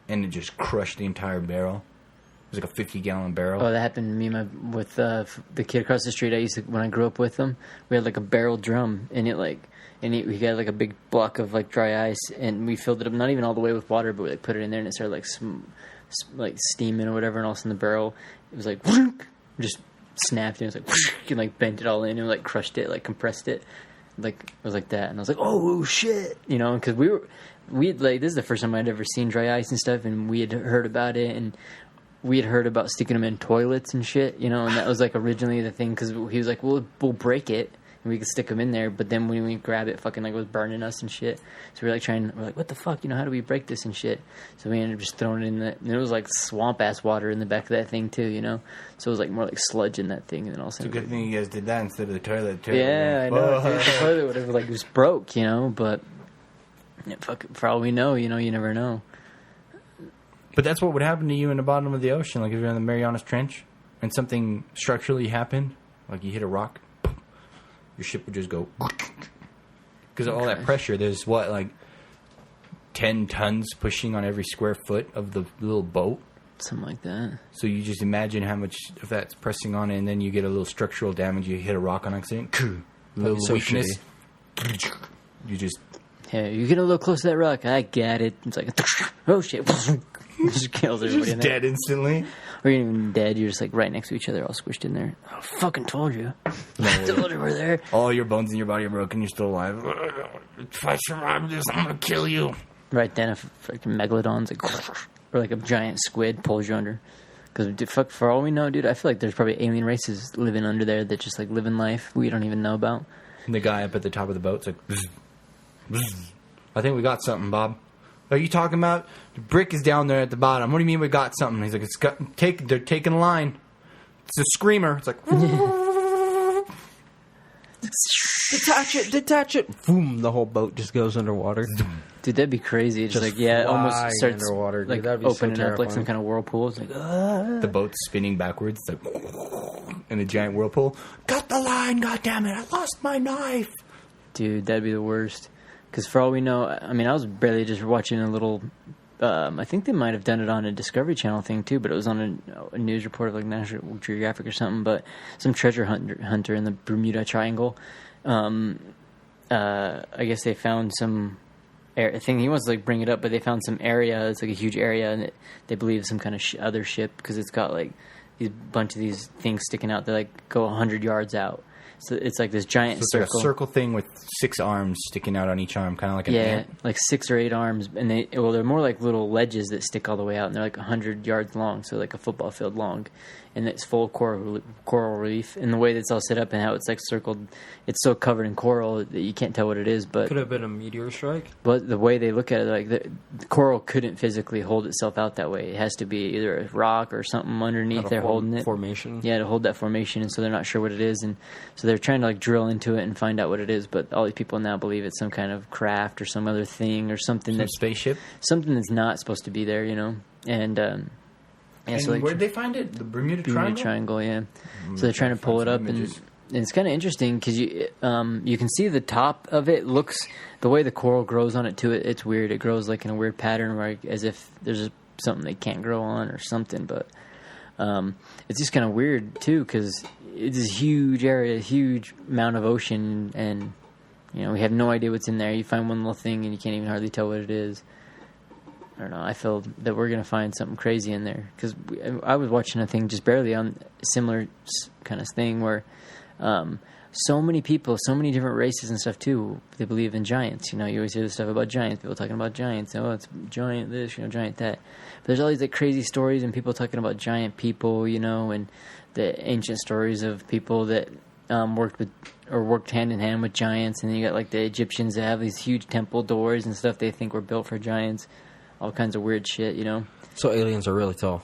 and it just crushed the entire barrel. It was like a 50-gallon barrel. Oh, that happened to me with the kid across the street. I used to, when I grew up with him, we had like a barrel drum, and we got like a big block of like dry ice, and we filled it up, not even all the way with water, but we like put it in there, and it started like steaming or whatever, and all of a sudden the barrel, it was like just snapped, and it was like and like bent it all in, and like crushed it, like compressed it, like it was like that, and I was like, oh shit, you know, because we like, this is the first time I'd ever seen dry ice and stuff, and we had heard about it, and we had heard about sticking them in toilets and shit, you know, and that was like originally the thing, because he was like, we'll break it and we could stick them in there, but then when we grab it, fucking like it was burning us and shit. So we're like, what the fuck, you know, how do we break this and shit? So we ended up just throwing it in and it was like swamp ass water in the back of that thing too, you know. So it was like more like sludge in that thing, and then all of a sudden, It's a good thing you guys did that instead of the toilet too. yeah, I know. Dude, the toilet would have like just broke, you know, but yeah, fuck, for all we know, you know, you never know. But that's what would happen to you in the bottom of the ocean. Like if you're in the Marianas Trench and something structurally happened, like you hit a rock, your ship would just go. Because of all that pressure, there's what, like 10 tons pushing on every square foot of the little boat? Something like that. So you just imagine how much of that's pressing on it, and then you get a little structural damage. You hit a rock on accident, a little So weakness. You just... Hey, you get a little close to that rock. I got it. It's like, oh shit. Just kills everybody. just dead instantly. Or you're even dead. You're just like right next to each other, all squished in there. I fucking told you. I told you we're there. All your bones in your body are broken. You're still alive. If I survive this, I'm gonna kill you. Right then, if fucking megalodon's like, or like a giant squid pulls you under. Because fuck, for all we know, dude, I feel like there's probably alien races living under there that just like living life we don't even know about. And the guy up at the top of the boat's like, bzz, bzz. I think we got something, Bob. Are you talking about? The brick is down there at the bottom. What do you mean we got something? He's like, they're taking a line. It's a screamer. It's like, Detach it. Boom, the whole boat just goes underwater. Dude, that'd be crazy. It's Just like, yeah, it almost flying starts underwater, dude. like That'd be so opening up like terrifying. some kind of whirlpool. It's like, the boat's spinning backwards. It's like, in a giant whirlpool. Got the line, goddammit. I lost my knife. dude, that'd be the worst. Because for all we know, I mean, I was barely just watching a little. I think they might have done it on a Discovery Channel thing too, but it was on a news report of like National Geographic or something. But some treasure hunter in the Bermuda Triangle. I guess they found some thing. He wants to like bring it up, but they found some area. It's like a huge area, and they believe some kind of other ship because it's got like these bunch of these things sticking out. They like go 100 yards out. So it's like this giant It's circle. like a circle thing with 6 arms sticking out on each arm, kind of like an Yeah, ant. like 6 or 8 arms, and they're more like little ledges that stick all the way out, and they're like 100 yards long, so like a football field long, and it's full of coral reef. And the way that's all set up and how it's like circled, it's so covered in coral that you can't tell what it is. But Could have been a meteor strike. But the way they look at it, like the coral couldn't physically hold itself out that way. It has to be either a rock or something underneath. They're holding it. Formation. Yeah, to hold that formation, and so they're not sure what it is, and so they're trying to like drill into it and find out what it is. But all these people now believe it's some kind of craft or some other thing or something Some that's spaceship. something that's not supposed to be there, you know. And yeah, And so like, where'd they find it? The Bermuda Bermuda Triangle? Triangle, yeah. So they're trying to pull it up, and it's kind of interesting because you can see the top of it looks the way the coral grows on it too. It's weird. It grows like in a weird pattern, where as if there's something they can't grow on or something. But It's just kind of weird too, because it's this huge area, huge amount of ocean, and we have no idea what's in there. You find one little thing and you can't even hardly tell what it is. I don't know. I feel that we're going to find something crazy in there, because I was watching a thing just barely on a similar kind of thing where so many people, so many different races and stuff too, they believe in giants. You always hear this stuff about giants, people talking about giants. Oh, it's giant this, giant that. But there's all these crazy stories and people talking about giant people, and the ancient stories of people that worked hand in hand with giants. And then you got the Egyptians that have these huge temple doors and stuff they think were built for giants. All kinds of weird shit, So aliens are really tall.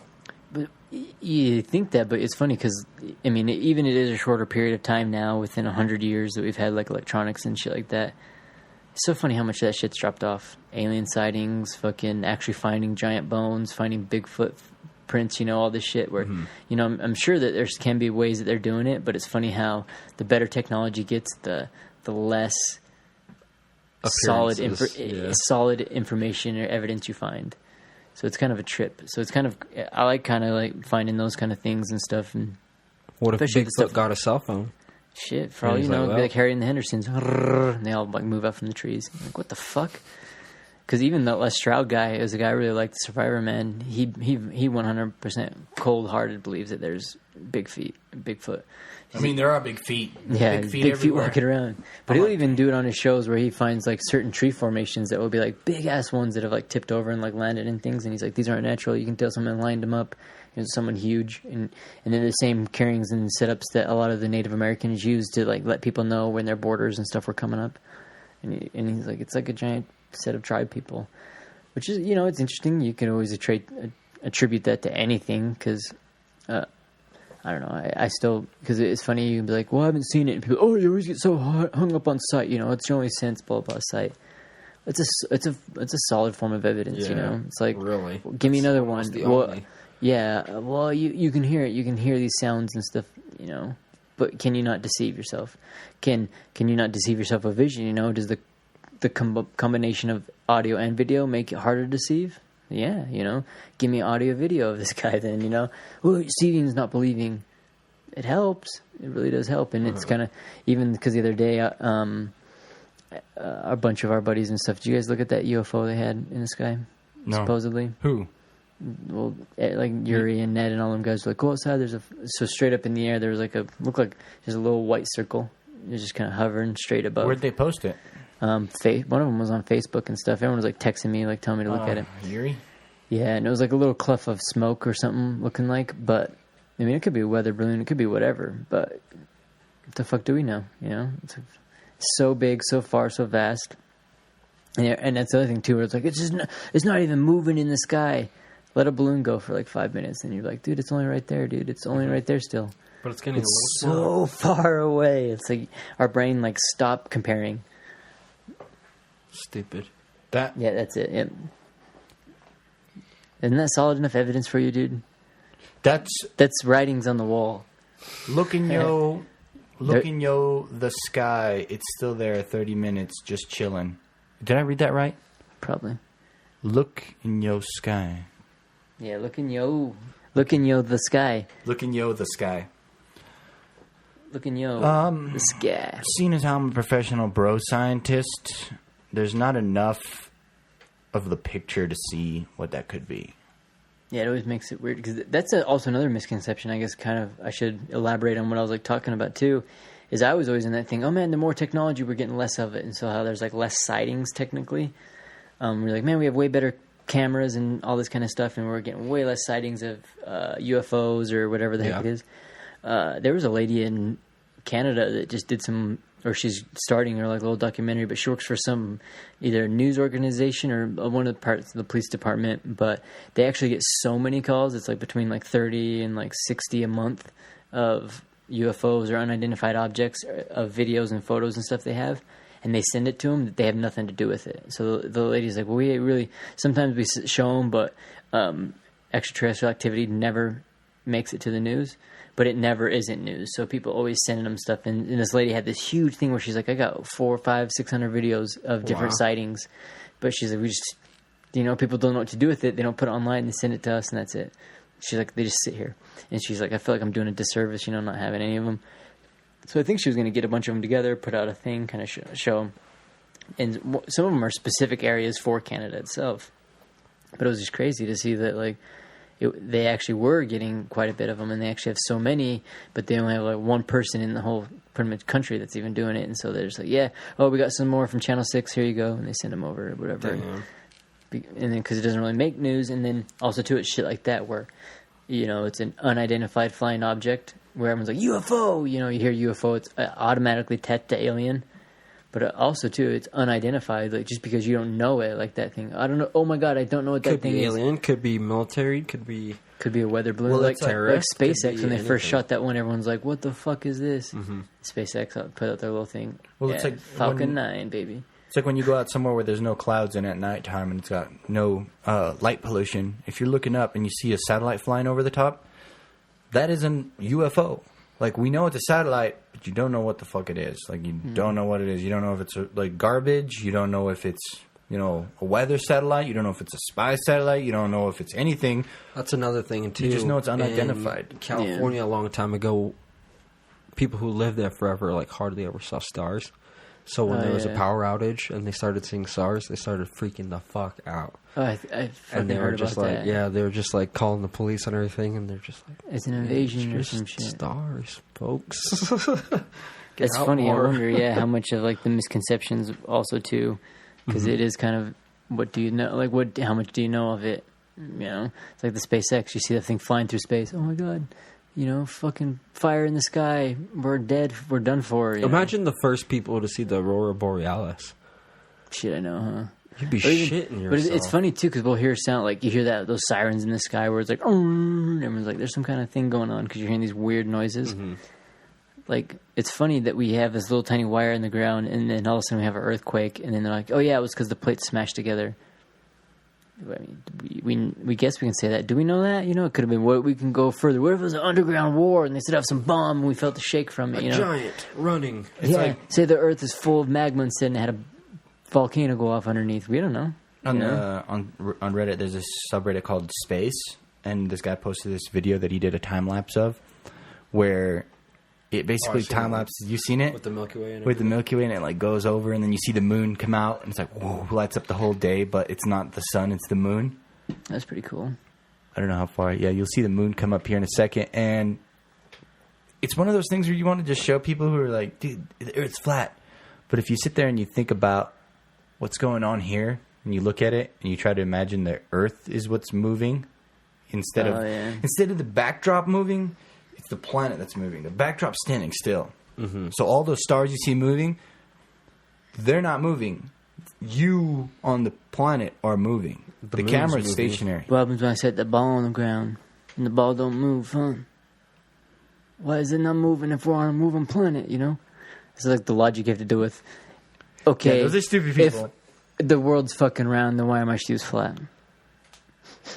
But you think that, but it's funny because, even it is a shorter period of time now, within 100 years that we've had electronics and shit like that. It's so funny how much that shit's dropped off. Alien sightings, fucking actually finding giant bones, finding Bigfoot prints, all this shit where, I'm sure that there can be ways that they're doing it, but it's funny how the better technology gets, the less solid information or evidence you find. So it's kind of a trip. So it's I like finding those kind of things and stuff. And what if Bigfoot got a cell phone? Shit, for all you know, it'd be like Harry and the Hendersons, and they all move out from the trees. I'm like, what the fuck? Because even that Les Stroud guy is a guy I really like, the Survivor Man. He 100% cold-hearted believes that there's Bigfoot. There are big feet. Yeah, big feet big everywhere. feet walking around. But he'll even do it on his shows where he finds certain tree formations that will be big-ass ones that have tipped over and landed in things. And he's like, these aren't natural. You can tell someone lined them up. Someone huge. And then the same carryings and setups that a lot of the Native Americans use to let people know when their borders and stuff were coming up. And he's like, it's like a giant set of tribe people. Which is, it's interesting. You can always attribute that to anything because... I don't know. I still, because it's funny. You'd be like, "Well, I haven't seen it." And people, you always get so hung up on sight. It's your only sense, blah blah sight. It's a solid form of evidence. It's like, really, give me another one. Well, yeah. Well, you can hear it. You can hear these sounds and stuff. But can you not deceive yourself? Can you not deceive yourself with vision? Does the combination of audio and video make it harder to deceive? Yeah, give me audio video of this guy then, well, seeing's not believing. It helps. It really does help. And it's kind of, even because the other day, a bunch of our buddies and stuff, did you guys look at that UFO they had in the sky? No. Supposedly. Who? Well, Yuri and Ned and all them guys were like, go outside, so straight up in the air, there was looked like just a little white circle. It was just kind of hovering straight above. Where'd they post it? One of them was on Facebook and stuff. Everyone was texting me, telling me to look at it. Yuri? Yeah, and it was a little cleft of smoke or something looking like. But it could be a weather balloon, it could be whatever. But what the fuck do we know? It's so big, so far, so vast. And that's the other thing too, where it's not even moving in the sky. Let a balloon go for 5 minutes, and you're like, dude, it's only right there, dude. It's only right there still. But it's getting so far away. It's our brain stop comparing. Stupid. Yeah, that's it. Yep. Isn't that solid enough evidence for you, dude? That's writings on the wall. Looking the sky. It's still there. 30 minutes, just chilling. Did I read that right? Probably. Look in yo sky. Yeah, look in yo the sky. Look in yo the sky. Look in yo the sky. Seeing as how I'm a professional bro scientist, there's not enough of the picture to see what that could be. Yeah, it always makes it weird because that's also another misconception. I guess I should elaborate on what I was talking about too. Is I was always in that thing. Oh man, the more technology, we're getting less of it, and so how there's less sightings technically. We're like, man, we have way better cameras and all this kind of stuff, and we're getting way less sightings of UFOs or whatever the heck it is. There was a lady in Canada that just did or she's starting her little documentary, but she works for some either news organization or one of the parts of the police department. But they actually get so many calls. It's between 30 and 60 a month of UFOs or unidentified objects, of videos and photos and stuff they have. And they send it to them. They have nothing to do with it. So the lady's like, well, we really, sometimes we show them, but extraterrestrial activity never makes it to the news. But it never isn't news. So people always sending them stuff. And this lady had this huge thing where she's like, I got 400, 500, 600 videos of different sightings. But she's like, we just, people don't know what to do with it. They don't put it online. They send it to us, and that's it. she's like, they just sit here. And she's like, I feel like I'm doing a disservice, not having any of them. So I think she was going to get a bunch of them together, put out a thing, kind of show them. And some of them are specific areas for Canada itself. But it was just crazy to see that, like, they actually were getting quite a bit of them, and they actually have so many, but they only have like one person in the whole pretty much country that's even doing it. And so they're just like, yeah, we got some more from Channel 6, here you go. And they send them over or whatever. Damn. And then because it doesn't really make news, and then also too, it's shit like that where, it's an unidentified flying object where everyone's like, UFO, you hear UFO, it's automatically tagged to alien. But also, too, it's unidentified. Like, just because you don't know it, like that thing. I don't know. Oh, my God, I don't know what that thing is. Could be alien, could be military, could be a weather balloon. Well, like terrorist. SpaceX, when they first shot that one, everyone's like, what the fuck is this? Mm-hmm. SpaceX put out their little thing. Well, it's like Falcon 9, baby. It's like when you go out somewhere where there's no clouds in at nighttime and it's got no light pollution. If you're looking up and you see a satellite flying over the top, that is an UFO. Like, we know it's a satellite, but you don't know what the fuck it is. Like, you don't know what it is. You don't know if it's, like, garbage. You don't know if it's, a weather satellite. You don't know if it's a spy satellite. You don't know if it's anything. That's another thing, too. You just know it's unidentified. In California, a long time ago, people who lived there forever, like, hardly ever saw stars. So when there was a power outage and they started seeing stars, they started freaking the fuck out. I and they were heard just about like, that. yeah, they were just like calling the police and everything, and they're just like, it's an invasion or just some shit. stars, folks. It's funny. I wonder, how much of like the misconceptions also too, because it is kind of what do you know? Like how much do you know of it? It's like the SpaceX. You see that thing flying through space. Oh my God. Fucking fire in the sky. We're dead. We're done for. Imagine the first people to see the Aurora Borealis. Shit, I know, huh? You'd be shitting yourself. But it's funny, too, because we'll hear sound like you hear those sirens in the sky where it's like, and everyone's like, there's some kind of thing going on because you're hearing these weird noises. Mm-hmm. Like, it's funny that we have this little tiny wire in the ground and then all of a sudden we have an earthquake and then they're like, oh, yeah, it was because the plates smashed together. I mean, we guess we can say that. Do we know that? It could have been. What we can go further. What if it was an underground war and they set off some bomb and we felt the shake from it? A giant running. Say the Earth is full of magma instead and it had a volcano go off underneath. We don't know. On Reddit, there's this subreddit called Space, and this guy posted this video that he did a time lapse of, where it basically time lapses. You've seen it with the Milky Way. With the Milky Way, and it like goes over, and then you see the moon come out, and it's like whoa, lights up the whole day, but it's not the sun, it's the moon. That's pretty cool. I don't know how far. Yeah, you'll see the moon come up here in a second, and it's one of those things where you want to just show people who are like, dude, the Earth's flat. But if you sit there and you think about what's going on here, and you look at it, and you try to imagine the Earth is what's moving instead of the backdrop moving. It's the planet that's moving. The backdrop's standing still. Mm-hmm. So all those stars you see moving, they're not moving. You on the planet are moving. The camera's stationary. What happens when I set the ball on the ground and the ball don't move, huh? Why is it not moving if we're on a moving planet, It's like the logic you have to do with, okay, those are stupid people. If the world's fucking round, then why are my shoes flat?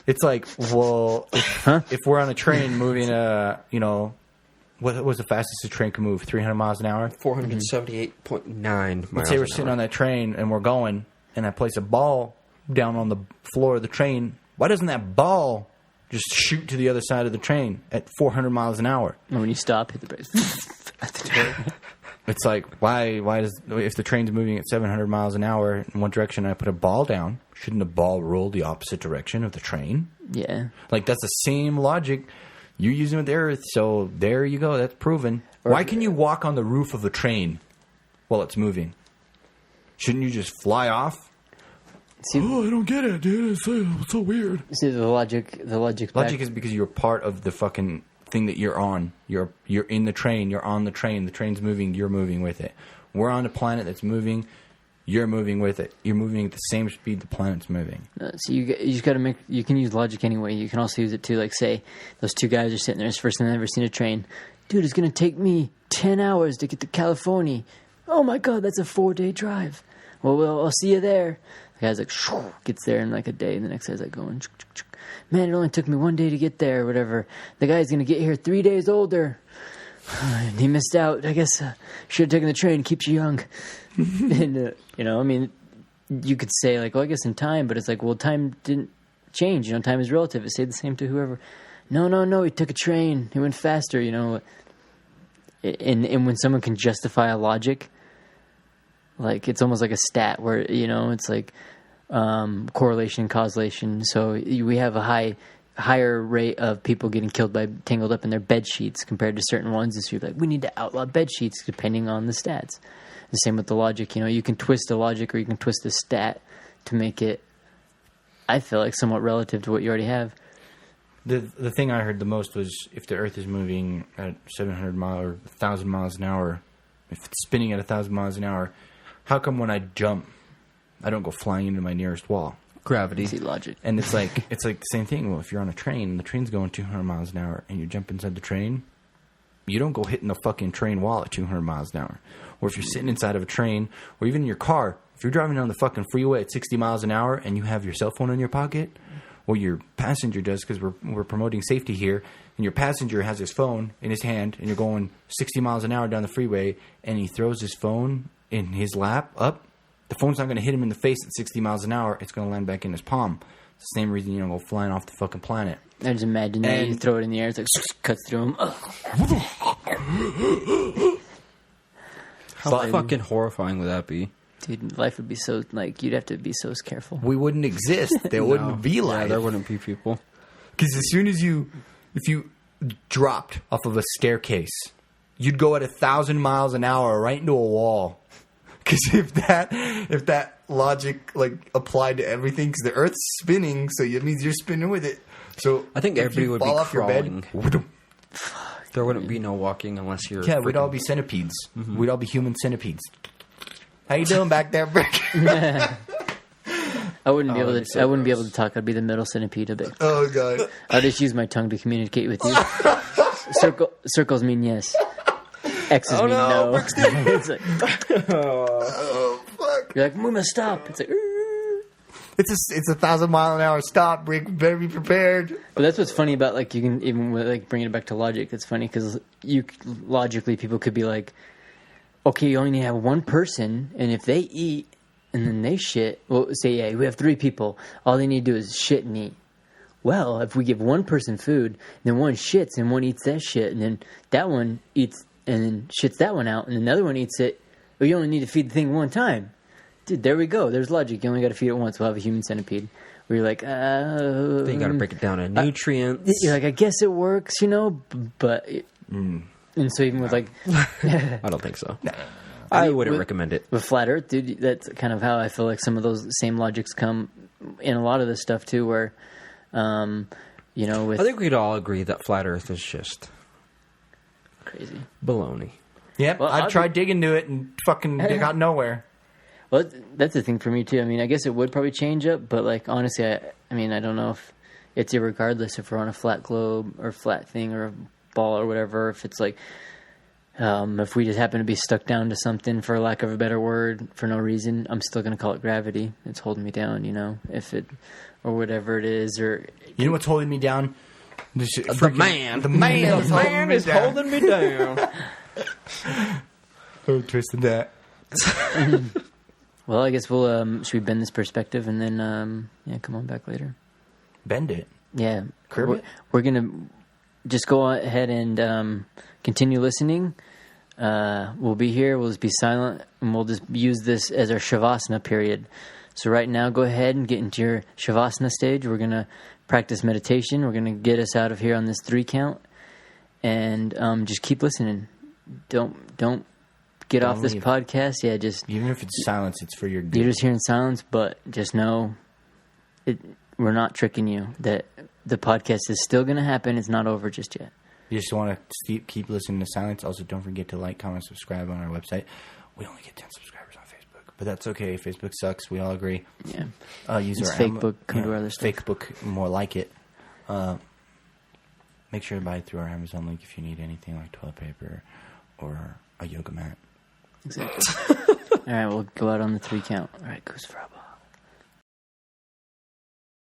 It's like, well, if we're on a train moving, what was the fastest a train can move? 300 miles an hour? 478.9 miles. Let's say we're sitting on that train and we're going, and I place a ball down on the floor of the train. Why doesn't that ball just shoot to the other side of the train at 400 miles an hour? And when you stop, hit the brakes. It's like, why does, if the train's moving at 700 miles an hour in one direction and I put a ball down, shouldn't the ball roll the opposite direction of the train? Yeah. Like, that's the same logic you're using with the Earth, so there you go, that's proven. Why can you walk on the roof of a train while it's moving? Shouldn't you just fly off? See, I don't get it, dude. It's so weird. See, the logic is because you're part of the fucking thing that you're on. You're in the train. You're on the train. The train's moving. You're moving with it. We're on a planet that's moving. You're moving with it. You're moving at the same speed the planet's moving. So you just got to make. You can use logic anyway. You can also use it too. Like, say those two guys are sitting there. It's the first time they've ever seen a train. Dude, it's gonna take me 10 hours to get to California. Oh my God, that's a 4-day drive. Well, I'll see you there. The guy's like, shoo, gets there in like a day. And the next guy's like going, man, it only took me 1 day to get there or whatever. The guy's going to get here 3 days older. And he missed out. I guess should have taken the train. Keeps you young. And, I mean, you could say like, well, I guess in time. But it's like, well, time didn't change. Time is relative. It stayed the same to whoever. No, he took a train. He went faster, you know. And when someone can justify a logic, like it's almost like a stat where, you know, it's like correlation, causation. So we have a higher rate of people getting killed by tangled up in their bed sheets compared to certain ones. And so you're like, we need to outlaw bed sheets depending on the stats. The same with the logic. You know, you can twist the logic or you can twist the stat to make it, I feel like, somewhat relative to what you already have. The thing I heard the most was if the Earth is moving at 700 miles or 1,000 miles an hour, if it's spinning at 1,000 miles an hour, how come when I jump, I don't go flying into my nearest wall? Gravity. Easy logic. And it's like the same thing. Well, if you're on a train and the train's going 200 miles an hour and you jump inside the train, you don't go hitting the fucking train wall at 200 miles an hour. Or if you're sitting inside of a train, or even in your car, if you're driving down the fucking freeway at 60 miles an hour and you have your cell phone in your pocket, or your passenger does, because we're promoting safety here, and your passenger has his phone in his hand, and you're going 60 miles an hour down the freeway, and he throws his phone in his lap up, the phone's not going to hit him in the face at 60 miles an hour. It's going to land back in his palm. It's the same reason you don't go flying off the fucking planet. I just imagine that you throw it in the air, it's like cuts through him. How fucking horrifying would that be? Dude, life would be so, like, you'd have to be so careful. We wouldn't exist. There wouldn't be life. Yeah, there wouldn't be people. Because as soon as if you dropped off of a staircase, you'd go at 1,000 miles an hour right into a wall. Because if that logic like applied to everything, because the Earth's spinning, so it means you're spinning with it. So I think if everybody you would fall be off your crawling. bed. There wouldn't be no walking unless you're. Yeah, we'd all be centipedes. Mm-hmm. We'd all be human centipedes. How you doing back there, Brick? I wouldn't be able to. I wouldn't be able to talk. I'd be the middle centipede of it. Oh god! I'd just use my tongue to communicate with you. Circles mean yes. X's mean no. It's like, oh fuck! You're like, we must stop. It's like. It's 1,000 mile an hour stop, Brick. Better be prepared. But that's what's funny about, like, you can even like bring it back to logic. It's funny because logically people could be like, okay, you only have one person, and if they eat and then they shit, well, say, yeah, we have 3 people. All they need to do is shit and eat. Well, if we give one person food, then one shits and one eats that shit, and then that one eats and then shits that one out, and another one eats it. Well, you only need to feed the thing one time. Dude, there we go. There's logic. You only got to feed it once. We'll have a human centipede. Where you're like, then you got to break it down to nutrients. You're like, I guess it works, you know, but... And so even with, like... I don't think so. No. I wouldn't recommend it. With Flat Earth, dude, that's kind of how I feel like some of those same logics come in a lot of this stuff, too, where, you know, with... I think we'd all agree that Flat Earth is just... crazy. Baloney. Yep, well, I've tried digging to it and fucking got nowhere. Well, that's the thing for me, too. I mean, I guess it would probably change up, but, like, honestly, I mean, I don't know if it's irregardless if we're on a flat globe or flat thing or a ball or whatever, if it's like, if we just happen to be stuck down to something, for lack of a better word, for no reason, I'm still going to call it gravity. It's holding me down, you know, if it, or whatever it is, or... You know what's holding me down? The man is holding me down. Oh, twisted that. Well, I guess we'll, should we bend this perspective and then, come on back later. Bend it? Yeah. Curve it? We're going to just go ahead and continue listening. We'll be here. We'll just be silent, and we'll just use this as our Shavasana period. So right now, go ahead and get into your Shavasana stage. We're going to practice meditation. We're going to get us out of here on this 3 count, and just keep listening. Don't get off this podcast. Yeah, just... Even if it's silence, it's for your good. You're just hearing silence, but just know we're not tricking you. That the podcast is still going to happen. It's not over just yet. You just want to keep listening to silence. Also, don't forget to like, comment, subscribe on our website. We only get 10 subscribers on Facebook, but that's okay. Facebook sucks. We all agree. Yeah. Use it's our Facebook. Come to our other stuff. Facebook, more like it. Make sure to buy it through our Amazon link if you need anything like toilet paper or a yoga mat. Exactly. All right, we'll go out on the 3 count. All right, Goose Frabo.